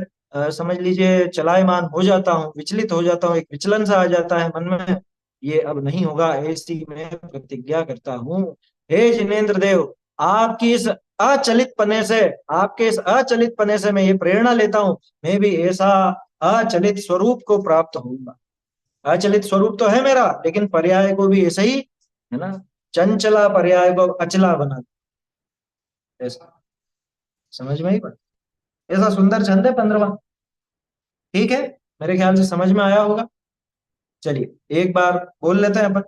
समझ लीजिए चलायमान हो जाता हूँ, विचलित हो जाता हूँ, एक विचलन सा आ जाता है मन में, ये अब नहीं होगा, ऐसी मैं प्रतिज्ञा करता हूँ। हे जिनेन्द्र देव, आपकी इस अचलित पने से, आपके इस अचलित पने से मैं ये प्रेरणा लेता हूँ, मैं भी ऐसा अचलित स्वरूप को प्राप्त होऊंगा। अचलित स्वरूप तो है मेरा, लेकिन पर्याय को भी ऐसे ही, है ना, चंचला पर्याय को अचला बना दे। ऐसा समझ में ही पड़ा। ऐसा सुंदर छंद है 15वां। ठीक है, मेरे ख्याल से समझ में आया होगा। चलिए एक बार बोल लेते हैं अपन।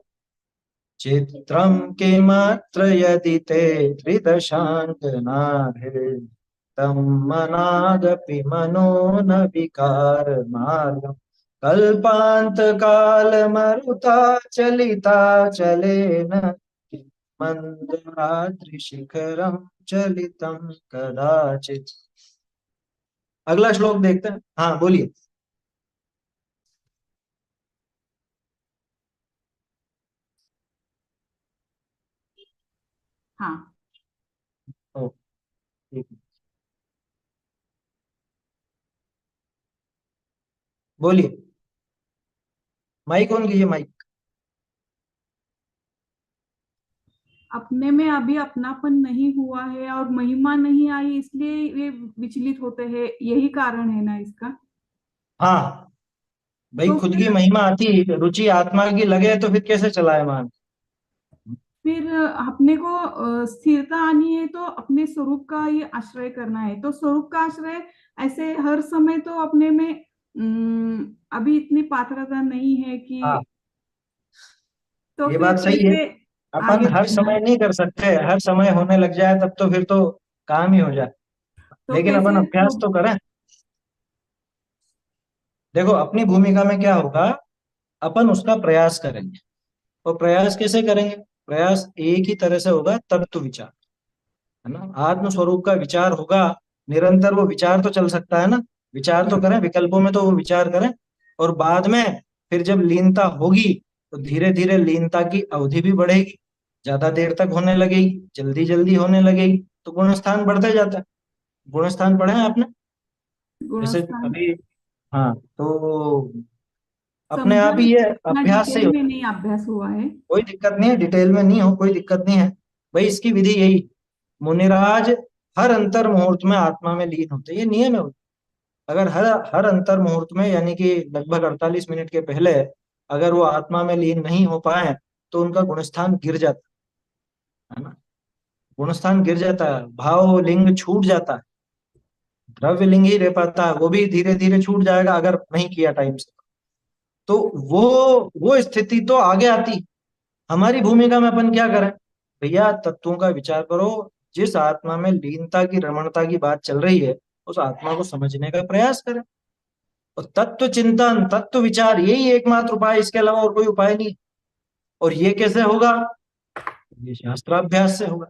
चित्रम के मात्र यदि ते त्रिदशांगनाभिः तम मनादपि मनो न विकार मार्गम कल्पांत काल मरुता चलिता चलेन मंदराद्रि शिखरम चलितम कदाचित। अगला श्लोक देखते हैं। हाँ बोलिए। हाँ। ओ, ठीक है। बोलिए, माइक ऑन कीजिए, माइक। अपने में अभी अपनापन नहीं हुआ है और महिमा नहीं आई, इसलिए वे विचलित होते हैं, यही कारण है ना इसका? हाँ भाई, तो खुद की फिर महिमा आती, रुचि आत्मा की लगे तो फिर कैसे चलाए मान। फिर अपने को स्थिरता आनी है तो अपने स्वरूप का ही आश्रय करना है। तो स्वरूप का आश्रय ऐसे हर समय तो अपने में अभी इतनी पात्रता नहीं है हाँ कि, तो ये फिर बात सही है। कैसे अपन आगे हर बढ़ना समय है? नहीं कर सकते, हर समय होने लग जाए तब तो फिर तो काम ही हो जाए। तो लेकिन अपन कैसे अभ्यास तो करें। देखो अपनी भूमिका में क्या होगा, अपन उसका प्रयास करेंगे। और प्रयास कैसे करेंगे? प्रयास एक ही तरह से होगा, तत्व विचार, है ना, आत्म स्वरूप का विचार होगा। निरंतर वो विचार तो चल सकता है ना, विचार तो करें, विकल्पों में तो वो विचार करें। और बाद में फिर जब लीनता होगी तो धीरे धीरे लीनता की अवधि भी बढ़ेगी, ज्यादा देर तक होने लगेगी, जल्दी जल्दी होने लगेगी, तो गुण स्थान बढ़ते जाता है। गुण स्थान पढ़े हैं आपने? जैसे गुणस्थान? अभी, हाँ तो अपने समझा, आप ही ये इतना अभ्यास से ही डिटेल में होता है। नहीं अभ्यास हुआ है। कोई दिक्कत नहीं है, डिटेल में नहीं हो, कोई दिक्कत नहीं है भाई। इसकी विधि यही, मुनिराज हर अंतर मुहूर्त में आत्मा में लीन होते, ये नियम है। अगर हर हर अंतर मुहूर्त में, यानी कि लगभग 48 मिनट के पहले अगर वो आत्मा में लीन नहीं हो पाए तो उनका गुणस्थान गिर जाता है ना। गुणस्थान गिर जाता है, भाव लिंग छूट जाता है, द्रव्य लिंग ही रह पाता है, वो भी धीरे धीरे छूट जाएगा अगर नहीं किया टाइम से। तो वो स्थिति तो आगे आती। हमारी भूमिका में अपन क्या करें भैया, तत्वों का विचार करो। जिस आत्मा में लीनता की, रमणता की बात चल रही है, उस आत्मा को समझने का प्रयास करें। और तत्व चिंतन, तत्व विचार, यही एकमात्र उपाय, इसके अलावा और कोई उपाय नहीं। और ये कैसे होगा? ये शास्त्राभ्यास से होगा।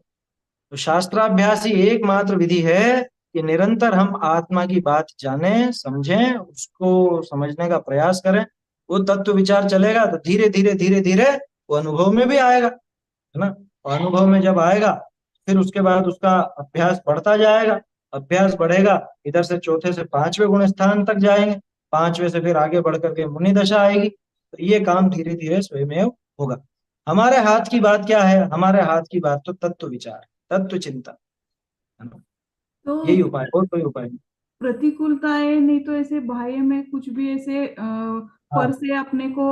तो शास्त्राभ्यास ही एकमात्र विधि है कि निरंतर हम आत्मा की बात जानें, समझें, उसको समझने का प्रयास करें। वो तत्व विचार चलेगा तो धीरे धीरे धीरे धीरे वो अनुभव में भी आएगा, है ना। और अनुभव में जब आएगा फिर उसके बाद उसका अभ्यास बढ़ता जाएगा। अभ्यास बढ़ेगा, इधर से चौथे से पांचवें गुण स्थान तक जाएंगे, पांचवें से फिर आगे बढ़ करके मुनि दशा आएगी। तो ये काम धीरे धीरे स्वयं होगा। हमारे हाथ की बात क्या है? हमारे हाथ की बात तो तत्व विचार, तत्व चिंतन, है ना। तो यही उपाय, और कोई उपाय नहीं। प्रतिकूलताएं नहीं तो ऐसे बाह्य में कुछ भी ऐसे पर हाँ से अपने को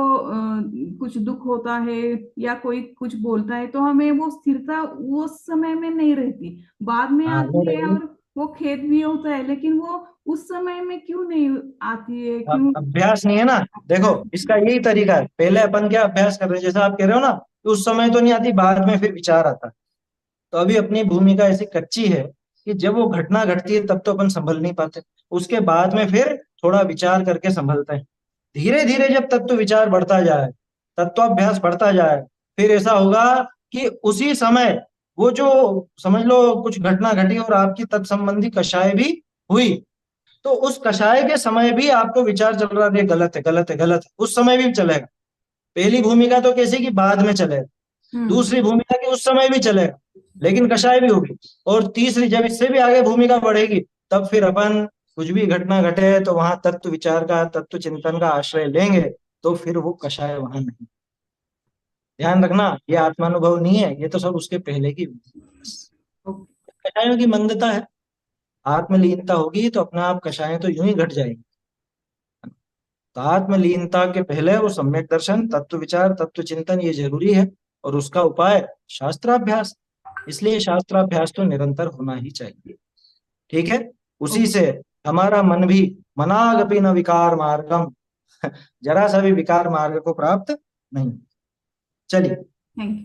कुछ दुख होता है या कोई कुछ बोलता है तो हमें वो स्थिरता उस समय में नहीं रहती, बाद में हाँ, नहीं आती है। रहेगी। और वो खेद भी होता है, लेकिन वो उस समय में क्यों नहीं आती है, क्यों? अभ्यास नहीं है ना। देखो, इसका यही तरीका है। पहले अपन क्या अभ्यास कर रहे हैं, जैसा आप कह रहे हो ना, कि उस समय तो नहीं आती, बाद में फिर विचार आता है। तो अभी अपनी भूमिका ऐसी कच्ची है कि जब वो घटना घटती है तब तो अपन संभल नहीं पाते, उसके बाद में फिर थोड़ा विचार करके संभलते हैं। धीरे धीरे जब तत्व विचार बढ़ता जाए, तत्वाभ्यास बढ़ता जाए, फिर ऐसा होगा कि उसी समय वो जो, समझ लो कुछ घटना घटी और आपकी तत्संबंधी कषाय भी हुई, तो उस कषाय के समय भी आपको विचार चल रहा है ये गलत है, गलत है, गलत है, उस समय भी चलेगा। पहली भूमिका तो कैसी कि बाद में चलेगा, हम्म। दूसरी भूमिका की उस समय भी चलेगा लेकिन कषाय भी होगी, और तीसरी जब इससे भी आगे भूमिका बढ़ेगी तब फिर अपन कुछ भी घटना घटे तो वहां तत्व विचार का, तत्व चिंतन का आश्रय लेंगे। तो फिर वो कषाय वहां नहीं। ध्यान रखना, ये आत्मानुभव नहीं है, ये तो सब उसके पहले की ओके। कषायों की मंदता है। आत्मलीनता होगी तो अपना आप कषाय तो यूं ही घट जाएंगे। तो आत्मलीनता के पहले वो सम्यक दर्शन, तत्व विचार, तत्व चिंतन, ये जरूरी है। और उसका उपाय शास्त्राभ्यास। इसलिए शास्त्राभ्यास तो निरंतर होना ही चाहिए। ठीक है। उसी ओके। से हमारा मन भी, मनागपि न विकार मार्गम, जरा सा भी विकार मार्ग को प्राप्त नहीं। चलिए थैंक यू।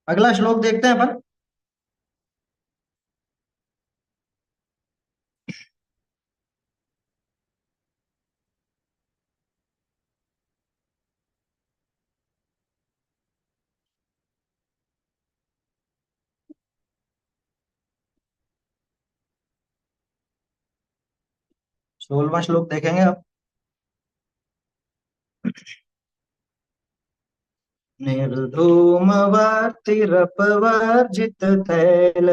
अगला श्लोक देखते हैं अपन। सोलवा श्लोक देखेंगे अब। निर्धूमवर्तिरपवर्जित तैल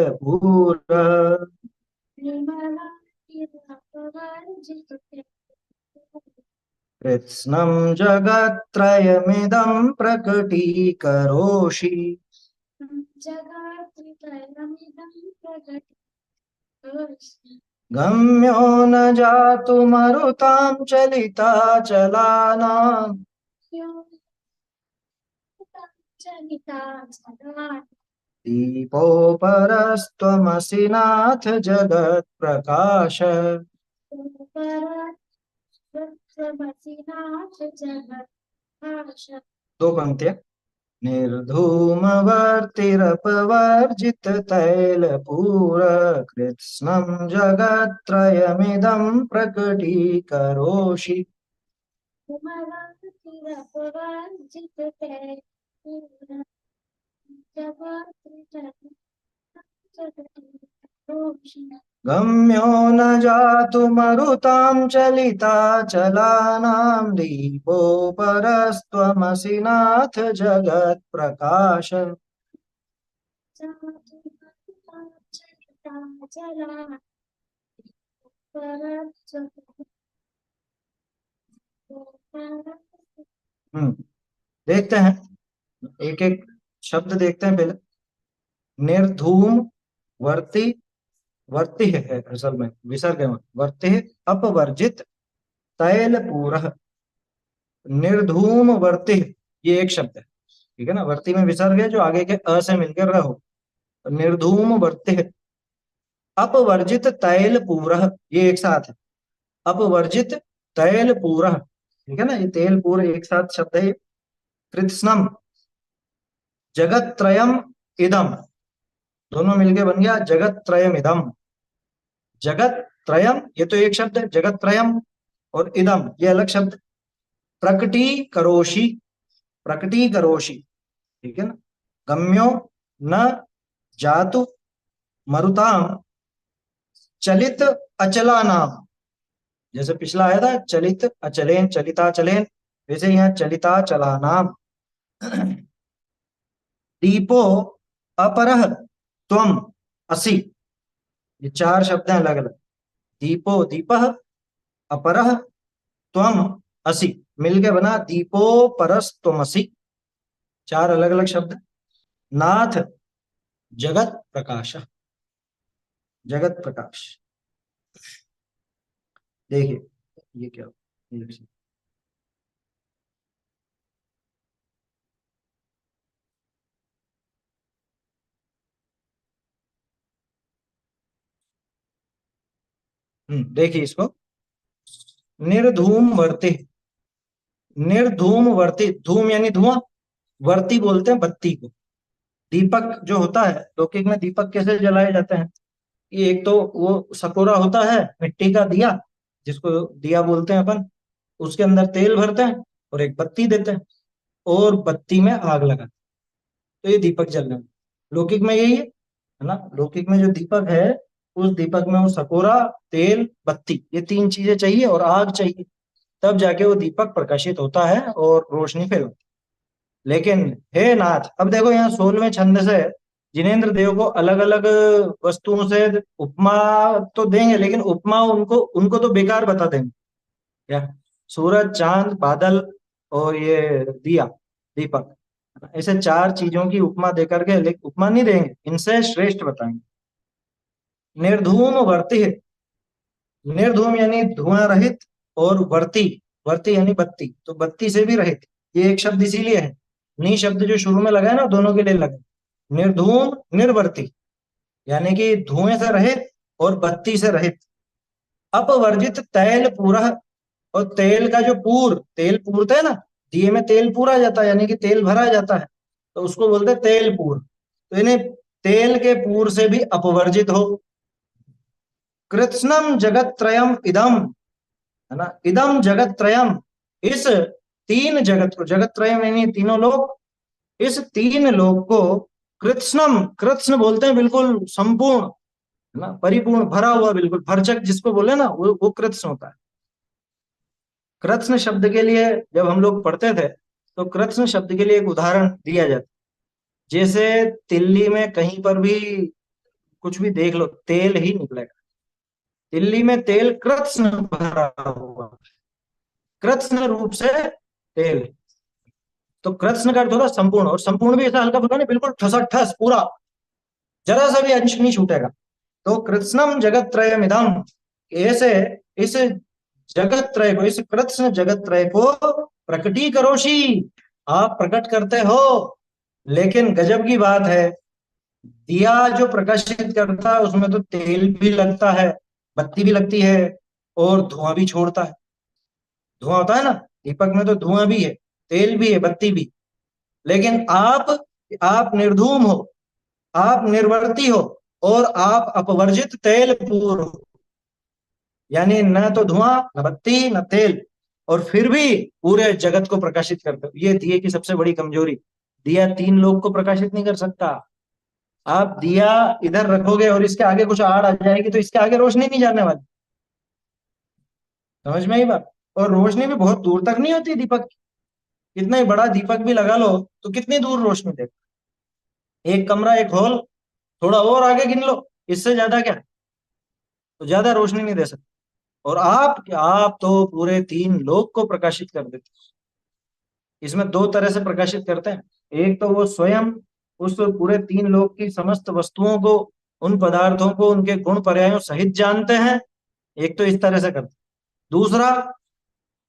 कृत्स्नं जगत्त्रयमिदं प्रकटीकरोषि गम्यो न जातुमरुतां चलिता चलानां दीपोपरस्त्वमसि नाथ जगत्प्रकाश। दो पंक्तियां। निर्धूमवर्तिरपवर्जित तैलपूर कृत्स्नं जगत्त्रयमिदं प्रकटीकरोषि। गम्यो न जातु मरुतां चलिता चलानां दीपोपरस्त्वमसि नाथ जगत्प्रकाश। देखते हैं, एक एक शब्द देखते हैं पहले। निर्धूम वर्ती, वर्ती है असल में, विसर्ग है वहाँ। वर्ती अपवर्जित तैल पूरः। निर्धूम वर्ती, ये एक शब्द है, ठीक है ना। वर्ती में विसर्ग है जो आगे के अ से मिलकर रहो। निर्धूम वर्ती अपवर्जित तैल पूरः, ये एक साथ है। अपवर्जित तैल पूरः, ठीक है ना। ये तेल पूर एक साथ शब्द है। कृत्स्नम जगत त्रयम इदम, दोनों मिलके बन गया जगत त्रयम इदम। जगत त्रयम ये तो एक शब्द है, जगत त्रयम, और इदम ये अलग शब्द। प्रकटी करोषि, प्रकटी करोषि, ठीक है ना। गम्यो न जातु मरुताम चलित अचला नाम, जैसे पिछला आया था चलित अचलेन, चलिता चलेन, वैसे यहाँ चलिता चला नाम। दीपो अपरह त्वम असि, ये चार शब्द हैं अलग अलग। दीपो दीपः, अपरह त्वम असि, मिलके बना दीपो परस त्वमसि, चार अलग अलग शब्द। नाथ जगत प्रकाश, जगत प्रकाश। देखिए ये क्या, ये देखिए इसको। निर्धूम वर्ती, निर्धूम वर्ती, धूम यानी धुआं, वर्ती बोलते हैं बत्ती को। दीपक जो होता है, लौकिक में दीपक कैसे जलाए जाते हैं, ये एक तो वो सकोरा होता है मिट्टी का दिया, जिसको दिया बोलते हैं अपन, उसके अंदर तेल भरते हैं और एक बत्ती देते हैं और बत्ती में आग लगाते हैं, तो ये दीपक जलने में। लौकिक में यही है ना। लौकिक में जो दीपक है, उस दीपक में वो सकोरा, तेल, बत्ती, ये तीन चीजें चाहिए और आग चाहिए, तब जाके वो दीपक प्रकाशित होता है और रोशनी फैलती। लेकिन हे नाथ, अब देखो यहाँ 16वें छंद से जिनेन्द्र देव को अलग अलग वस्तुओं से उपमा तो देंगे, लेकिन उपमा उनको उनको तो बेकार बता देंगे। क्या, सूरज, चांद, बादल और ये दिया, दीपक, ऐसे चार चीजों की उपमा देकर के, लेकिन उपमा नहीं देंगे, इनसे श्रेष्ठ बताएंगे। निर्धूम वर्ती, निर्धूम यानी धुआं रहित, और वर्ती, वर्ती यानी बत्ती, तो बत्ती से भी रहित, ये एक शब्द इसीलिए है। नी शब्द जो शुरू में लगा है ना, दोनों के लिए लगा। निर्धूम निर्वर्ती यानी कि धुएं से रहित और बत्ती से रहित। अपवर्जित तैल पूरा, और तेल का जो पूर, तेल पूरते है ना, दिए में तेल पूरा जाता है यानी कि तेल भरा जाता है, तो उसको बोलते हैं तेल पूर। तो इन्हें तेल के पूर से भी अपवर्जित हो। कृत्स्नम जगत त्रयम इदम, है ना। इदम जगत त्रयम, इस तीन जगत को, जगत त्रयम यानी तीनों लोग, इस तीन लोग को कृत्स्नम, कृत्स्न बोलते हैं बिल्कुल संपूर्ण, है ना, परिपूर्ण, भरा हुआ, बिल्कुल भरचक जिसको बोले ना, वो कृत्स्न होता है। कृत्स्न शब्द के लिए जब हम लोग पढ़ते थे, तो कृत्स्न शब्द के लिए एक उदाहरण दिया जाता, जैसे तिल्ली में कहीं पर भी कुछ भी देख लो, तेल ही निकलेगा। दिल्ली में तेल कृत्स्न भरा हुआ, कृत्स्न रूप से तेल। तो कृत्स्न का अर्थ होता है संपूर्ण, और संपूर्ण भी ऐसा हल्का फुल्का नहीं, बिल्कुल ठसठस पूरा, जरा सा भी अंश नहीं छूटेगा। तो कृत्स्नम जगत त्रयमिदम, ऐसे इस जगत त्रय को, इस कृत्स्न जगत त्रय को प्रकटी करोशी, आप प्रकट करते हो। लेकिन गजब की बात है, दिया जो प्रकाशित करता है उसमें तो तेल भी लगता है, बत्ती भी लगती है, और धुआं भी छोड़ता है। धुआं होता है ना, दीपक में तो धुआं भी है, तेल भी है, बत्ती भी। लेकिन आप निर्धूम हो, आप निर्वर्ती हो, और आप अपवर्जित तेल पूर हो, यानी न तो धुआं, न बत्ती, न तेल, और फिर भी पूरे जगत को प्रकाशित करते हो। ये दिए की सबसे बड़ी कमजोरी, दिया तीन लोग को प्रकाशित नहीं कर सकता। आप दिया इधर रखोगे और इसके आगे कुछ आड़ आ जाएगी, तो इसके आगे रोशनी नहीं जाने वाली, समझ में आई बात। और रोशनी भी बहुत दूर तक नहीं होती दीपक की, कितना ही बड़ा दीपक भी लगा लो तो कितनी दूर रोशनी देगा। एक कमरा, एक हॉल, थोड़ा और आगे गिन लो, इससे ज्यादा क्या, तो ज्यादा रोशनी नहीं दे सकते। और आप तो पूरे तीन लोक को प्रकाशित कर देते, इसमें दो तरह से प्रकाशित करते हैं। एक तो वो स्वयं उस पूरे तीन लोक की समस्त वस्तुओं को, उन पदार्थों को उनके गुण पर्यायों सहित जानते हैं, एक तो इस तरह से करते हैं। दूसरा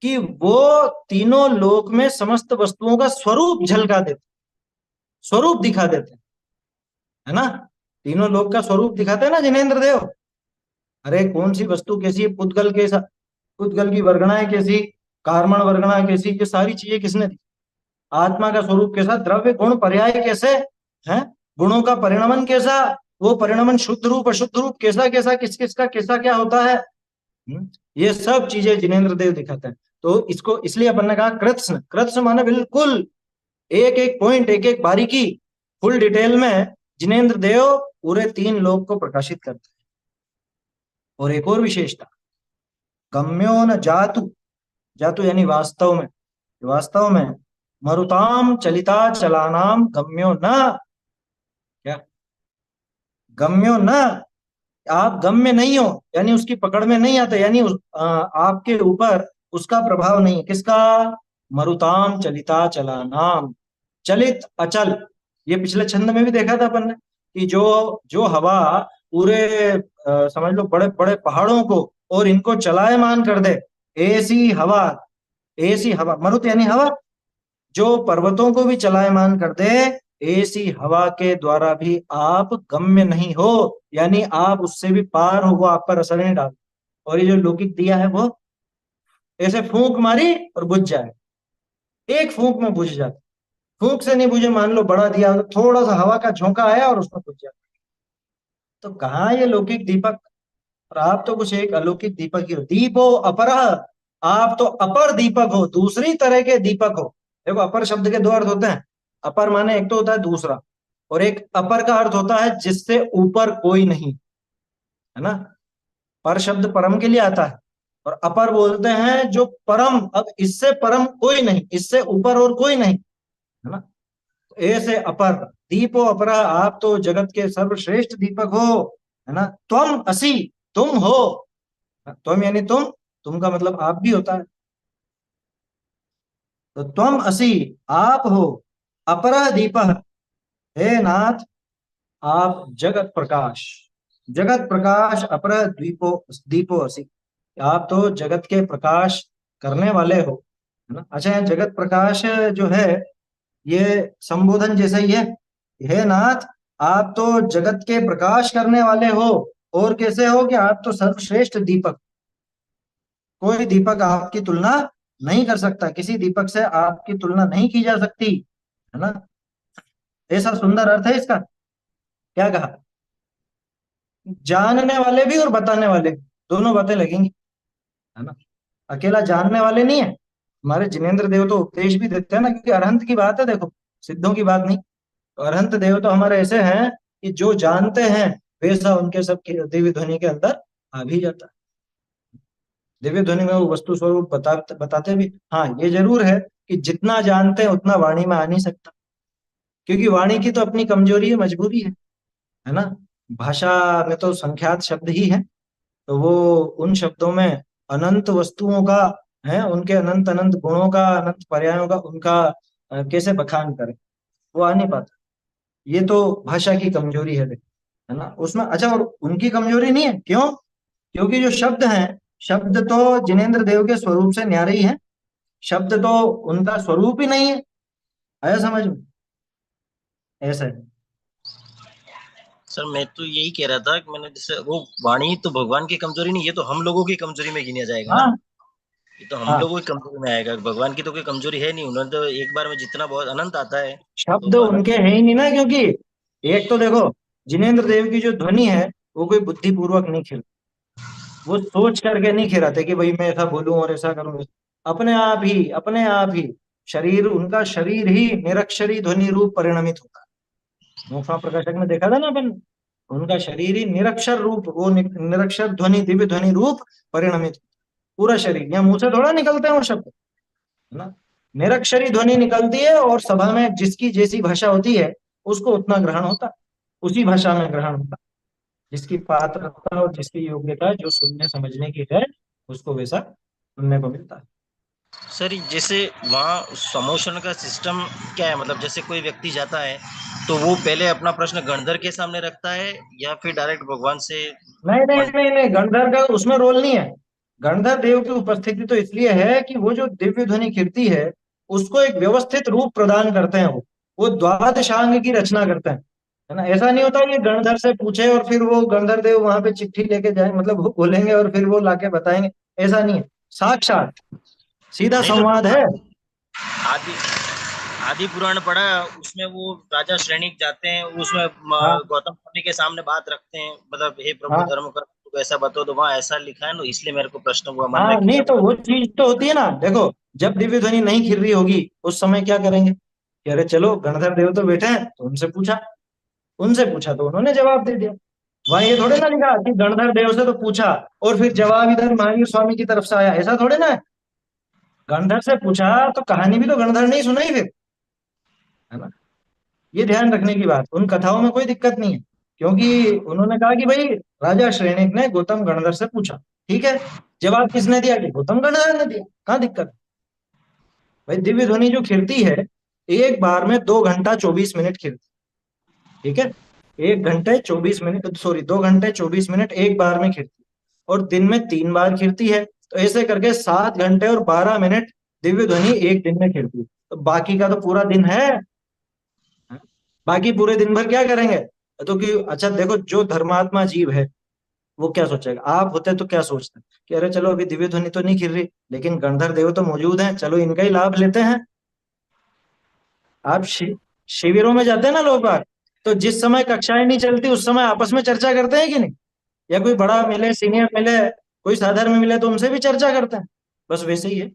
कि वो तीनों लोक में समस्त वस्तुओं का स्वरूप झलका देते, स्वरूप दिखा देते, है ना। तीनों लोक का स्वरूप दिखाते हैं ना जिनेंद्र देव। अरे कौन सी वस्तु कैसी है, पुद्गल कैसा, पुद्गल की वर्गणाएं कैसी, कार्मण वर्गणा कैसी, ये सारी चीजें किसने दी। आत्मा का स्वरूप कैसा, द्रव्य गुण पर्याय कैसे हैं, गुणों का परिणमन कैसा, वो परिणमन शुद्ध रूप अशुद्ध रूप कैसा कैसा, किस किसका कैसा क्या होता है, ये सब चीजें जिनेंद्र देव दिखाते हैं। तो इसको इसलिए अपन ने कहा कृत्स्न। कृत्स्न माने बिल्कुल एक एक पॉइंट, एक एक बारीकी, फुल डिटेल में जिनेंद्र देव पूरे तीन लोक को प्रकाशित करते हैं। और एक और विशेषता, गम्यो न जातु, जातु यानी वास्तव में, वास्तव में मरुताम चलिता चलानाम गम्यो न, क्या गम्यो न, आप गम्य नहीं हो, यानी उसकी पकड़ में नहीं आता, यानी आपके ऊपर उसका प्रभाव नहीं। किसका, मरुताम चलिता चलानाम, चलित अचल। ये पिछले छंद में भी देखा था अपन ने कि जो जो हवा पूरे समझ लो बड़े बड़े पहाड़ों को और इनको चलायमान कर दे, ऐसी हवा, ऐसी हवा, मरुत यानी हवा, जो पर्वतों को भी चलायमान कर दे, ऐसी हवा के द्वारा भी आप गम्य नहीं हो, यानी आप उससे भी पार हो, वो आप पर असर नहीं डाल। और ये जो लौकिक दिया है वो ऐसे फूंक मारी और बुझ जाए, एक फूंक में बुझ जाता। फूंक से नहीं बुझे, मान लो बड़ा दिया तो थोड़ा सा हवा का झोंका आया और उसमें बुझ जाता। तो कहाँ ये लौकिक दीपक, और आप तो कुछ एक अलौकिक दीपक ही हो। दीपो अपरः, आप तो अपर दीपक हो, दूसरी तरह के दीपक हो। देखो अपर शब्द के दो अर्थ होते हैं। अपर माने एक तो होता है दूसरा, और एक अपर का अर्थ होता है जिससे ऊपर कोई नहीं, है ना। पर शब्द परम के लिए आता है, और अपर बोलते हैं जो परम, अब इससे परम कोई नहीं, इससे ऊपर और कोई नहीं, है ना। ऐसे अपर, दीपो अपरा, आप तो जगत के सर्वश्रेष्ठ दीपक हो, है ना। त्वम असि, तुम हो, त्वम यानी तुम का मतलब आप भी होता है। तो त्वम असि, आप हो, अपरा दीपः, हे नाथ आप जगत प्रकाश, जगत प्रकाश अपरा दीपो, दीपो असि, आप तो जगत के प्रकाश करने वाले हो, है ना। अच्छा यहाँ जगत प्रकाश जो है ये संबोधन जैसा ही है, हे नाथ आप तो जगत के प्रकाश करने वाले हो, और कैसे हो कि आप तो सर्वश्रेष्ठ दीपक, कोई दीपक आपकी तुलना नहीं कर सकता, किसी दीपक से आपकी तुलना नहीं की जा सकती, है ना। ऐसा सुंदर अर्थ है इसका। क्या कहा, जानने वाले भी और बताने वाले भी, दोनों बातें लगेंगी, है ना। अकेला जानने वाले नहीं है, हमारे जिनेंद्र देव तो उपदेश भी देते हैं ना, क्योंकि अरहंत की बात है, देखो सिद्धों की बात नहीं। तो अरहंत देव तो हमारे ऐसे हैं कि जो जानते हैं वैसा उनके सब दिव्य ध्वनि के अंदर आ भी जाता है। दिव्य ध्वनि में वो वस्तु स्वरूप बताते भी। हाँ ये जरूर है कि जितना जानते हैं उतना वाणी में आ नहीं सकता, क्योंकि वाणी की तो अपनी कमजोरी है, मजबूरी है ना। भाषा में तो संख्यात शब्द ही है, तो वो उन शब्दों में अनंत वस्तुओं का है, उनके अनंत अनंत गुणों का, अनंत पर्यायों का, उनका कैसे बखान करें, वो आ नहीं पाता। ये तो भाषा की कमजोरी है ना उसमें। अच्छा और उनकी कमजोरी नहीं है, क्यों, क्योंकि जो शब्द हैं, शब्द तो जिनेंद्र देव के स्वरूप से न्यारे ही है, शब्द तो उनका स्वरूप ही नहीं है। आया समझ में, ऐसा है। सर मैं तो यही कह रहा था कि मैंने जैसे वो वाणी तो भगवान की कमजोरी नहीं, ये तो हम लोगों की कमजोरी में गिना जाएगा ना। हाँ ये तो हम हाँ, लोगों की कमजोरी में आएगा, भगवान की तो कोई कमजोरी है नहीं, उन्होंने तो एक बार में जितना बहुत अनंत आता है तो शब्द वो उनके अनंत। है ही नहीं ना, क्योंकि एक तो देखो जिनेंद्र देव की जो ध्वनि है वो कोई बुद्धिपूर्वक नहीं खिल, वो सोच करके नहीं खिलाते कि भाई मैं ऐसा बोलूं और ऐसा करूं। अपने आप ही, अपने आप ही शरीर, उनका शरीर ही निरक्षरी ध्वनि रूप परिणमित होता है। मोक्षा प्रकाशक में देखा था ना अपन, उनका शरीर ही निरक्षर रूप, वो निरक्षर ध्वनि दिव्य ध्वनि रूप परिणमित, पूरा शरीर, या मुंह से थोड़ा निकलते हैं वो शब्द, है ना। निरक्षरी ध्वनि निकलती है और सभा में जिसकी जैसी भाषा होती है उसको उतना ग्रहण होता है, उसी भाषा में ग्रहण होता है। जिसकी पात्रता और जिसकी योग्यता जो सुनने समझने की है उसको वैसा सुनने को मिलता है। सर जैसे वहाँ समोशन का सिस्टम क्या है, मतलब जैसे कोई व्यक्ति जाता है तो वो पहले अपना प्रश्न गणधर के सामने रखता है या फिर डायरेक्ट भगवान से नहीं नहीं कॉन्टेक्ट? नहीं नहीं, गणधर का उसमें रोल नहीं है। गणधर देव की उपस्थिति तो इसलिए है कि वो जो दिव्य ध्वनि कीर्ति है उसको एक व्यवस्थित रूप प्रदान करते हैं। वो द्वादशांग की रचना करते हैं, है ना। ऐसा नहीं होता कि गणधर से पूछे और फिर वो गणधर देव वहां पे चिट्ठी लेके जाए, मतलब वो बोलेंगे और फिर वो लाके बताएंगे। ऐसा नहीं है, साक्षात सीधा नहीं सर, संवाद है। आदि आदि पुराण पढ़ा, उसमें वो राजा श्रेणिक जाते हैं, उसमें हाँ गौतम मुनि के सामने बात रखते हैं, मतलब हे प्रभु हाँ धर्म कर तो ऐसा बताओ, तो वहाँ ऐसा लिखा है ना, इसलिए मेरे को प्रश्न हुआ मन में हाँ, कि नहीं सब। तो वो चीज तो होती है ना। देखो, जब दिव्य ध्वनि नहीं खिल रही होगी उस समय क्या करेंगे कि अरे चलो गणधर देव तो बैठे हैं, तो उनसे पूछा तो उन्होंने जवाब दे दिया। वहां ये थोड़े ना लिखा कि गणधर देव से तो पूछा और फिर जवाब इधर महावीर स्वामी की तरफ से आया, ऐसा थोड़े ना है। गणधर से पूछा तो कहानी भी तो गणधर ने ही सुनाई फिर, है ना। ये ध्यान रखने की बात, उन कथाओं में कोई दिक्कत नहीं है, क्योंकि उन्होंने कहा कि भाई राजा श्रेणिक ने गौतम गणधर से पूछा, ठीक है। जवाब किसने दिया? कि गौतम गणधर ने दिया, कहाँ दिक्कत? भाई दिव्य ध्वनि जो खिलती है एक बार में 2 घंटा 24 मिनट खिलती, ठीक है। 1 घंटे 24 मिनट, सॉरी 2 घंटे 24 मिनट एक बार में खिलती, और दिन में 3 बार खिलती है। तो ऐसे करके 7 घंटे और 12 मिनट दिव्य ध्वनि एक दिन में खिलती है। तो बाकी का तो पूरा दिन है। बाकी पूरे दिन भर क्या करेंगे? तो कि अच्छा देखो, जो धर्मात्मा जीव है वो क्या सोचेगा? आप होते तो क्या सोचते कि अरे चलो अभी दिव्य ध्वनि तो नहीं खिल रही, लेकिन गणधर देव तो मौजूद हैं, चलो इनका ही लाभ लेते हैं। आप शिविरों में जाते हैं ना लोग बाग, तो जिस समय कक्षाएं नहीं चलती उस समय आपस में चर्चा करते हैं कि नहीं? या कोई बड़ा मिले, सीनियर मिले, कोई साधारण मिले तो उनसे भी चर्चा करते हैं। बस वैसे ही है।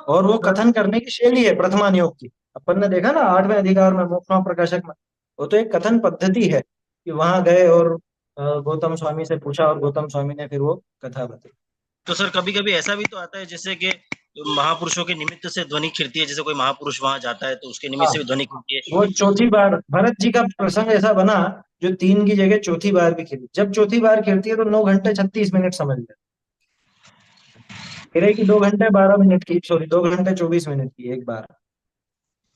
और वो कथन करने की शैली है प्रथमा नियोग की। अपन ने देखा ना 8वें अधिकार में मोक्षमा प्रकाशक में, वो तो एक कथन पद्धति है कि वहां गए और गौतम स्वामी से पूछा और गौतम स्वामी ने फिर वो कथा बताई। तो सर कभी कभी ऐसा भी तो आता है जैसे कि महापुरुषों के निमित्त से ध्वनि खिलती है, जैसे कोई महापुरुष वहां जाता है तो उसके निमित्त हाँ, से भी ध्वनि खिलती वो है। चौथी बार भरत जी का प्रसंग ऐसा बना जो 3 की जगह चौथी बार भी खिली। जब चौथी बार खिलती है तो 9 घंटे 36 मिनट समझ ले। फिर की 2 घंटे 12 मिनट की, सॉरी 2 घंटे 24 मिनट की एक बार,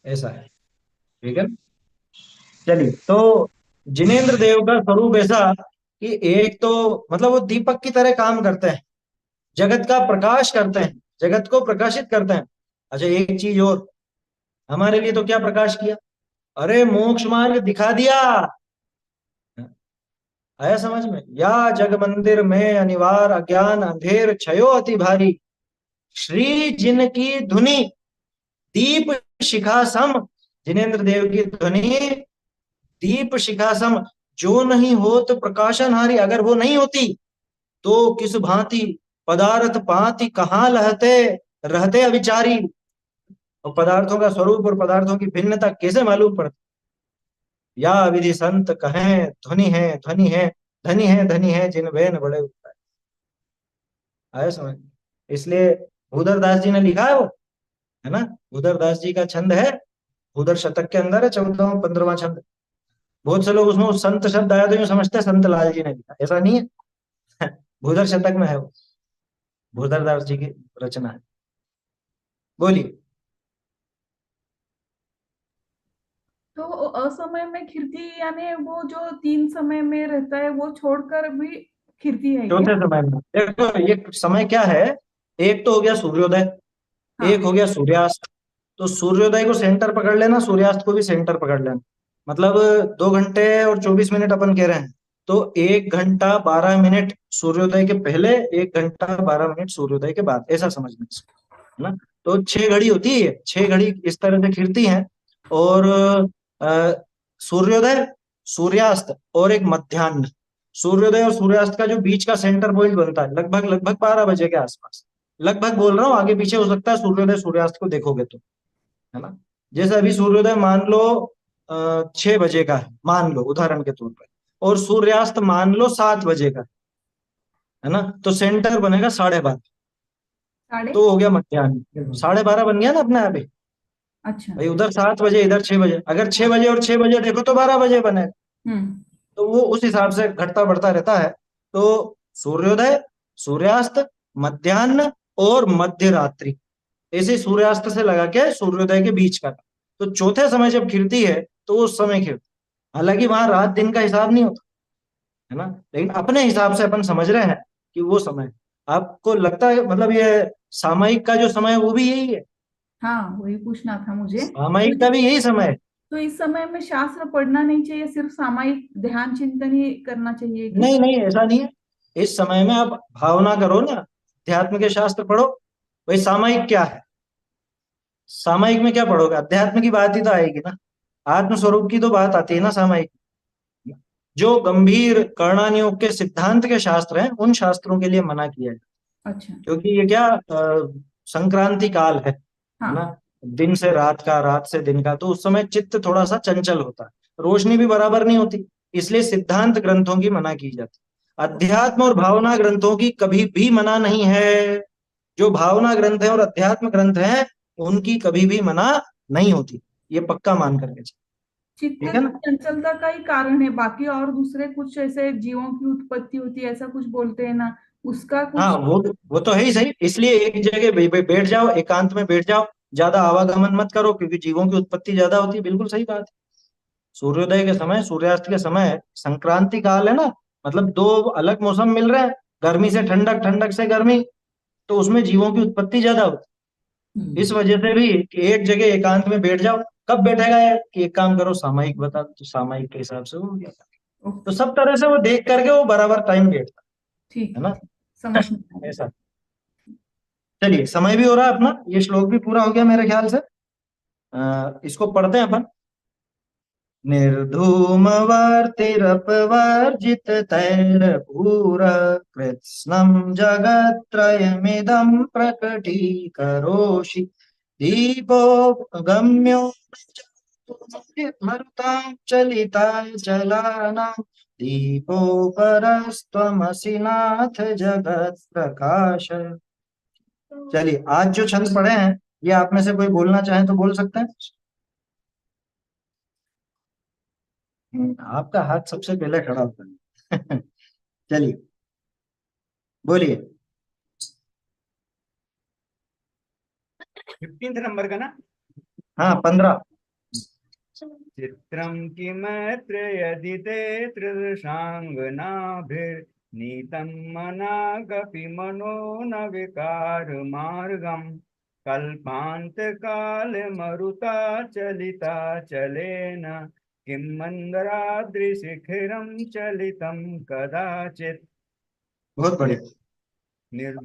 ऐसा है, ठीक है। चलिए, तो जिनेन्द्र देव का स्वरूप ऐसा कि एक तो मतलब वो दीपक की तरह काम करते हैं, जगत का प्रकाश करते हैं, जगत को प्रकाशित करते हैं। अच्छा एक चीज और, हमारे लिए तो क्या प्रकाश किया? अरे मोक्ष मार्ग दिखा दिया। आया समझ में? या जग मंदिर में अनिवार्य अज्ञान अंधेर छयो अति भारी, श्री जिन की धुनि दीप शिखा सम। जिनेन्द्र देव की ध्वनि दीप शिखा सम, जो नहीं हो तो प्रकाशन हारी। अगर वो नहीं होती तो किस भांति पदार्थ पाति कहाँ लहते रहते अविचारी। और पदार्थों का स्वरूप और पदार्थों की भिन्नता कैसे मालूम पड़ती? या विधि संत कहें ध्वनि है ध्वनि है, धनी है धनी है जिन वे न बड़े उपाय। आया समझ? इसलिए भूधर दास जी ने लिखा है वो, है ना। भूधर दास जी का छंद है, भूधर शतक के अंदर है 14वां 15वां छंद। बहुत से लोग उसमें उस संत शब्द आया तो यूं समझते हैं संत लाल जी ने लिखा, ऐसा नहीं है। भूधर शतक में है वो, भूधर दास जी की रचना है। बोलिए। तो असमय में खिड़की यानी वो जो 3 समय में रहता है वो छोड़कर भी खिड़की है क्या? चौथे समय में देखो, ये समय क्या है, एक तो हो गया सूर्योदय, एक हाँ। हो गया सूर्यास्त। तो सूर्योदय को सेंटर पकड़ लेना, सूर्यास्त को भी सेंटर पकड़ लेना। मतलब 2 घंटे और 24 मिनट अपन कह रहे हैं, तो 1 घंटा 12 मिनट सूर्योदय के पहले, 1 घंटा 12 मिनट सूर्योदय के बाद, ऐसा समझना इसको, है ना। तो 6 घड़ी होती है, 6 घड़ी इस तरह से खिलती हैं। और अ, सूर्योदय, सूर्यास्त और एक मध्याह्न। सूर्योदय और सूर्यास्त का जो बीच का सेंटर पॉइंट बनता है लगभग लगभग 12 बजे के आसपास। लगभग बोल रहा हूँ, आगे पीछे हो सकता है सूर्योदय सूर्यास्त को देखोगे तो, है ना। जैसे अभी सूर्योदय मान लो 6 बजे का है, मान लो उदाहरण के तौर पर, और सूर्यास्त मान लो 7 बजे का है ना, तो सेंटर बनेगा 12:30। साढ़े। तो हो गया मध्याह्न, 12:30 बन गया ना अपने आप ही। अच्छा। भाई उधर 7 बजे इधर 6 बजे, अगर 6 बजे और 6 बजे देखो तो 12 बजे बने। हम्म। तो वो उस हिसाब से घटता बढ़ता रहता है। तो सूर्योदय, सूर्यास्त, मध्याह्न और मध्य रात्रि, ऐसे सूर्यास्त से लगा के सूर्योदय के बीच का। तो चौथे समय जब खिलती है तो उस समय खिलती। हालांकि वहां रात दिन का हिसाब नहीं होता है ना, लेकिन अपने हिसाब से अपन समझ रहे हैं कि वो समय। आपको लगता है मतलब ये सामयिक का जो समय है वो भी यही है? हाँ, वही पूछना था मुझे। सामयिक का भी यही समय है? तो इस समय में शास्त्र पढ़ना नहीं चाहिए, सिर्फ सामायिक ध्यान चिंतन ही करना चाहिए क्या? नहीं नहीं, ऐसा नहीं है। इस समय में आप भावना करो ना, अध्यात्म के शास्त्र पढ़ो। भाई सामयिक क्या है? सामयिक में क्या पढ़ोगे? अध्यात्म की बात ही तो आएगी ना, आत्म स्वरूप की तो बात आती है ना सामयिक। जो गंभीर कर्णानियोग के सिद्धांत के शास्त्र हैं उन शास्त्रों के लिए मना किया है। अच्छा। क्योंकि ये क्या संक्रांति काल है ना, हाँ। दिन से रात का, रात से दिन का, तो उस समय चित्त थोड़ा सा चंचल होता है, रोशनी भी बराबर नहीं होती, इसलिए सिद्धांत ग्रंथों की मना की जाती। अध्यात्म और भावना ग्रंथों की कभी भी मना नहीं है। जो भावना ग्रंथ है और अध्यात्म ग्रंथ है उनकी कभी भी मना नहीं होती, ये पक्का मान करके चलो। चित्त ठीक है की ना? चंचलता का ही कारण है, बाकी और दूसरे कुछ ऐसे जीवों की उत्पत्ति होती है ऐसा कुछ बोलते हैं ना, उसका हाँ, कुछ। वो तो है ही सही, इसलिए एक जगह बैठ जाओ, एकांत में बैठ जाओ, ज्यादा आवागमन मत करो, क्योंकि जीवों की उत्पत्ति ज्यादा होती है। बिल्कुल सही बात है। सूर्योदय के समय, सूर्यास्त के समय संक्रांति काल है ना, मतलब दो अलग मौसम मिल रहे हैं, गर्मी से ठंडक, ठंडक से गर्मी, तो उसमें जीवों की उत्पत्ति ज्यादा होती है। इस वजह से भी कि एक जगह एकांत में बैठ जाओ। कब बैठेगा यार कि एक काम करो सामायिक बता दो, तो सामायिक के हिसाब से हो गया। तो ओके, सब तरह से वो देख करके वो बराबर टाइम बैठता ठीक है है, ना। समझ में आ गया। ऐसा। चलिए, समय भी हो रहा है अपना, ये श्लोक भी पूरा हो गया मेरे ख्याल से। इसको पढ़ते हैं अपन। निर्धूमवर्तिरपवर्जित तैलपूर कृत्स्नं जगत्त्रयमिदं प्रकटीकरोषि दीपो गम्यो मरुतां चलिता चलानां दीपो परस्त्वमसि नाथ जगत् प्रकाश। चलिए, आज जो छंद पढ़े हैं ये आप में से कोई बोलना चाहे तो बोल सकते हैं। आपका हाथ सबसे पहले खड़ा होता है। चलिए, बोलिए। 15 नंबर का ना। हाँ, 15। चित्रं किमत्र यदि ते त्रिदशाङ्गनाभिर्नीतं मनागपि मनो न विकारमार्गं कल्पान्तकालमरुता चलिता चलेन किं मन्दराद्रिशिखिरं चलितं कदाचित् बहुत बढ़िया।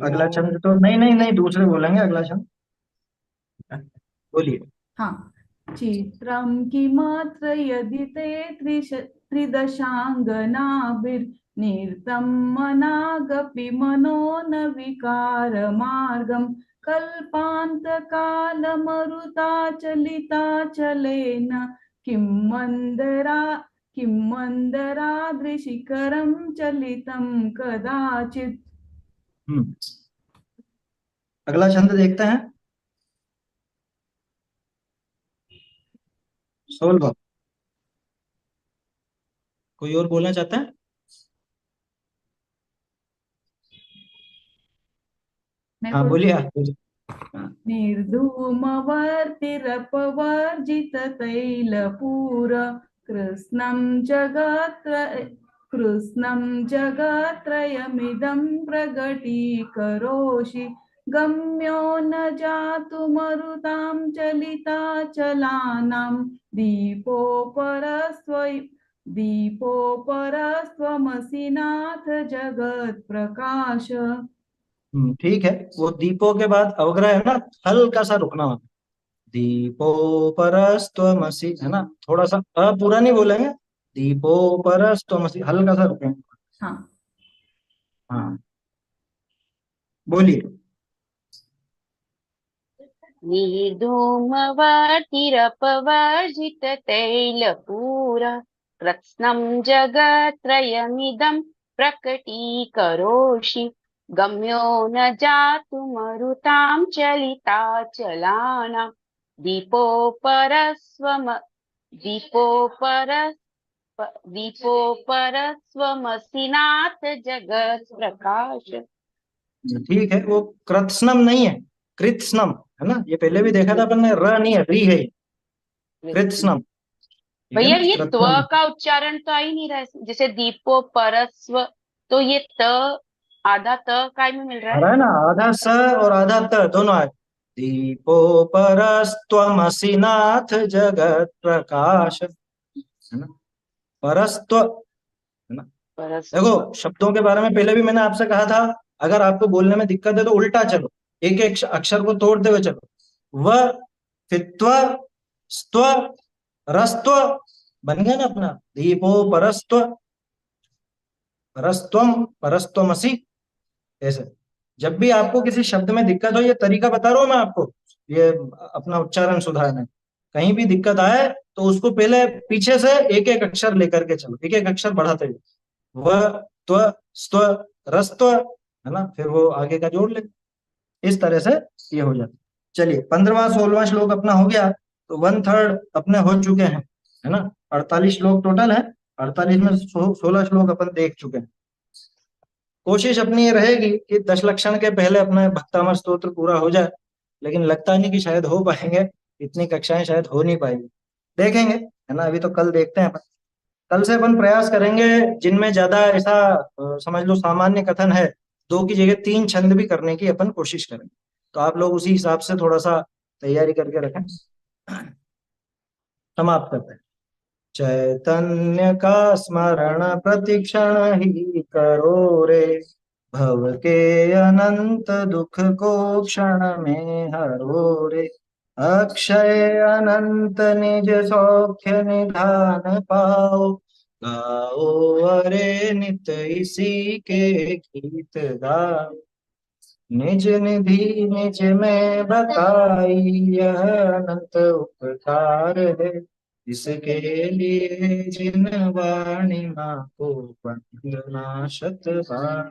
अगला निर्धूम। छंद तो नहीं नहीं नहीं, दूसरे बोलेंगे अगला छंद। बोलिए। हाँ। चित्रं किमत्र यदि ते त्रिदशाङ्गनाभिर्निर्तं मनागपि मनो न विकारमार्गं कल्पान्तकालमरुता चलिता चलेन किं मन्दरा किं मन्दराद्रिशिखरं चलितं कदाचित्। हम्म। अगला छंद देखते हैं। 16। कोई और बोलना चाहता है? मैं हाँ, बोल। बोलिए, आप बोलिए। हाँ। निर्धूमवर्तिरपवर्जिततैलपूर कृत्स्नं जगत्त्रयमिदं प्रकटीकरोषि गम्यो न जातुमरुतां चलिताचलानां दीपोपरस्त्वमसि नाथ जगत्प्रकाश। ठीक है। वो दीपो के बाद अवग्रह है ना, हल्का सा रुकना होता है। दीपो परस्त्वमसि है ना, थोड़ा सा पूरा नहीं बोलेंगे, दीपो परस्त्वमसि, हल्का सा रुकेंगे। हाँ। हाँ, बोलिए। निर्धूमवर्तिरपवर्जिततैलपूर कृत्स्नं जगत्त्रयमिदं प्रकटीकरोषि गम्यो न जातुमरुतां चलिताचलानां दीपोपरस्वम दीपोपरस् दीपोपरस्वमसि नाथ जगत् प्रकाश। ठीक है, वो कृत्स्नम नहीं है, कृत्स्नम है ना, ये पहले भी देखा था अपन ने, र नहीं है, री है ये, कृत्स्नम। ठीक है भैया ना, ये त्व कृत्स्नम। का उच्चारण तो आ ही नहीं रहा है, जैसे दीपो परस्व, तो ये त आधा त काय में मिल रहा आ है? रहा है ना, आधा स और आधा त दोनों आए। दीपो परस्त्वमसि नाथ जगत प्रकाश, है ना, परस्त्व, है ना। परस्व। देखो शब्दों के बारे में पहले भी मैंने आपसे कहा था, अगर आपको बोलने में दिक्कत है तो उल्टा चलो, एक एक अक्षर को तोड़ते हुए चलो। व, फित्व, स्त्व, रस्त्व, बन गया ना अपना, दीपो परस्त्व, परस्त्वम, परस्त्वमसि, ऐसे। जब भी आपको किसी शब्द में दिक्कत हो, ये तरीका बता रहा हूं मैं आपको, ये अपना उच्चारण सुधारने, कहीं भी दिक्कत आए तो उसको पहले पीछे से एक एक अक्षर लेकर के चलो, एक एक अक्षर बढ़ाते हुए, व, त्व, स्त्व, रस्त्व, है ना, फिर वो आगे का जोड़ ले, इस तरह से ये हो जाता है। चलिए 15वां 16वां श्लोक अपना हो गया, तो 1/3 अपने हो चुके हैं, है ना। 48 श्लोक टोटल है, 48 में 16 श्लोक अपन देख चुके हैं। कोशिश अपनी ये रहेगी कि 10 लक्षण के पहले अपना भक्तामर स्तोत्र पूरा हो जाए, लेकिन लगता नहीं कि शायद हो पाएंगे, इतनी कक्षाएं शायद हो नहीं पाएंगी, देखेंगे, है ना, अभी तो कल देखते हैं अपन। कल से अपन प्रयास करेंगे जिनमें ज्यादा ऐसा समझ लो सामान्य कथन है, 2 की जगह 3 छंद भी करने की अपन कोशिश करेंगे, तो आप लोग उसी हिसाब से थोड़ा सा तैयारी करके रखें। समाप्त करते हैं। चैतन्य का स्मरण प्रतिक्षण ही करो रे, भव के अनंत दुख को क्षण में हरो रे, अक्षय अनंत निज सौख्य निधान पाओ, गाओ अरे नित इसी के गीत गाओ, निज निधि निज में बताई यह अनंत उपकार है, इसके लिए जिन वाणी माँ को वंदना शत बार।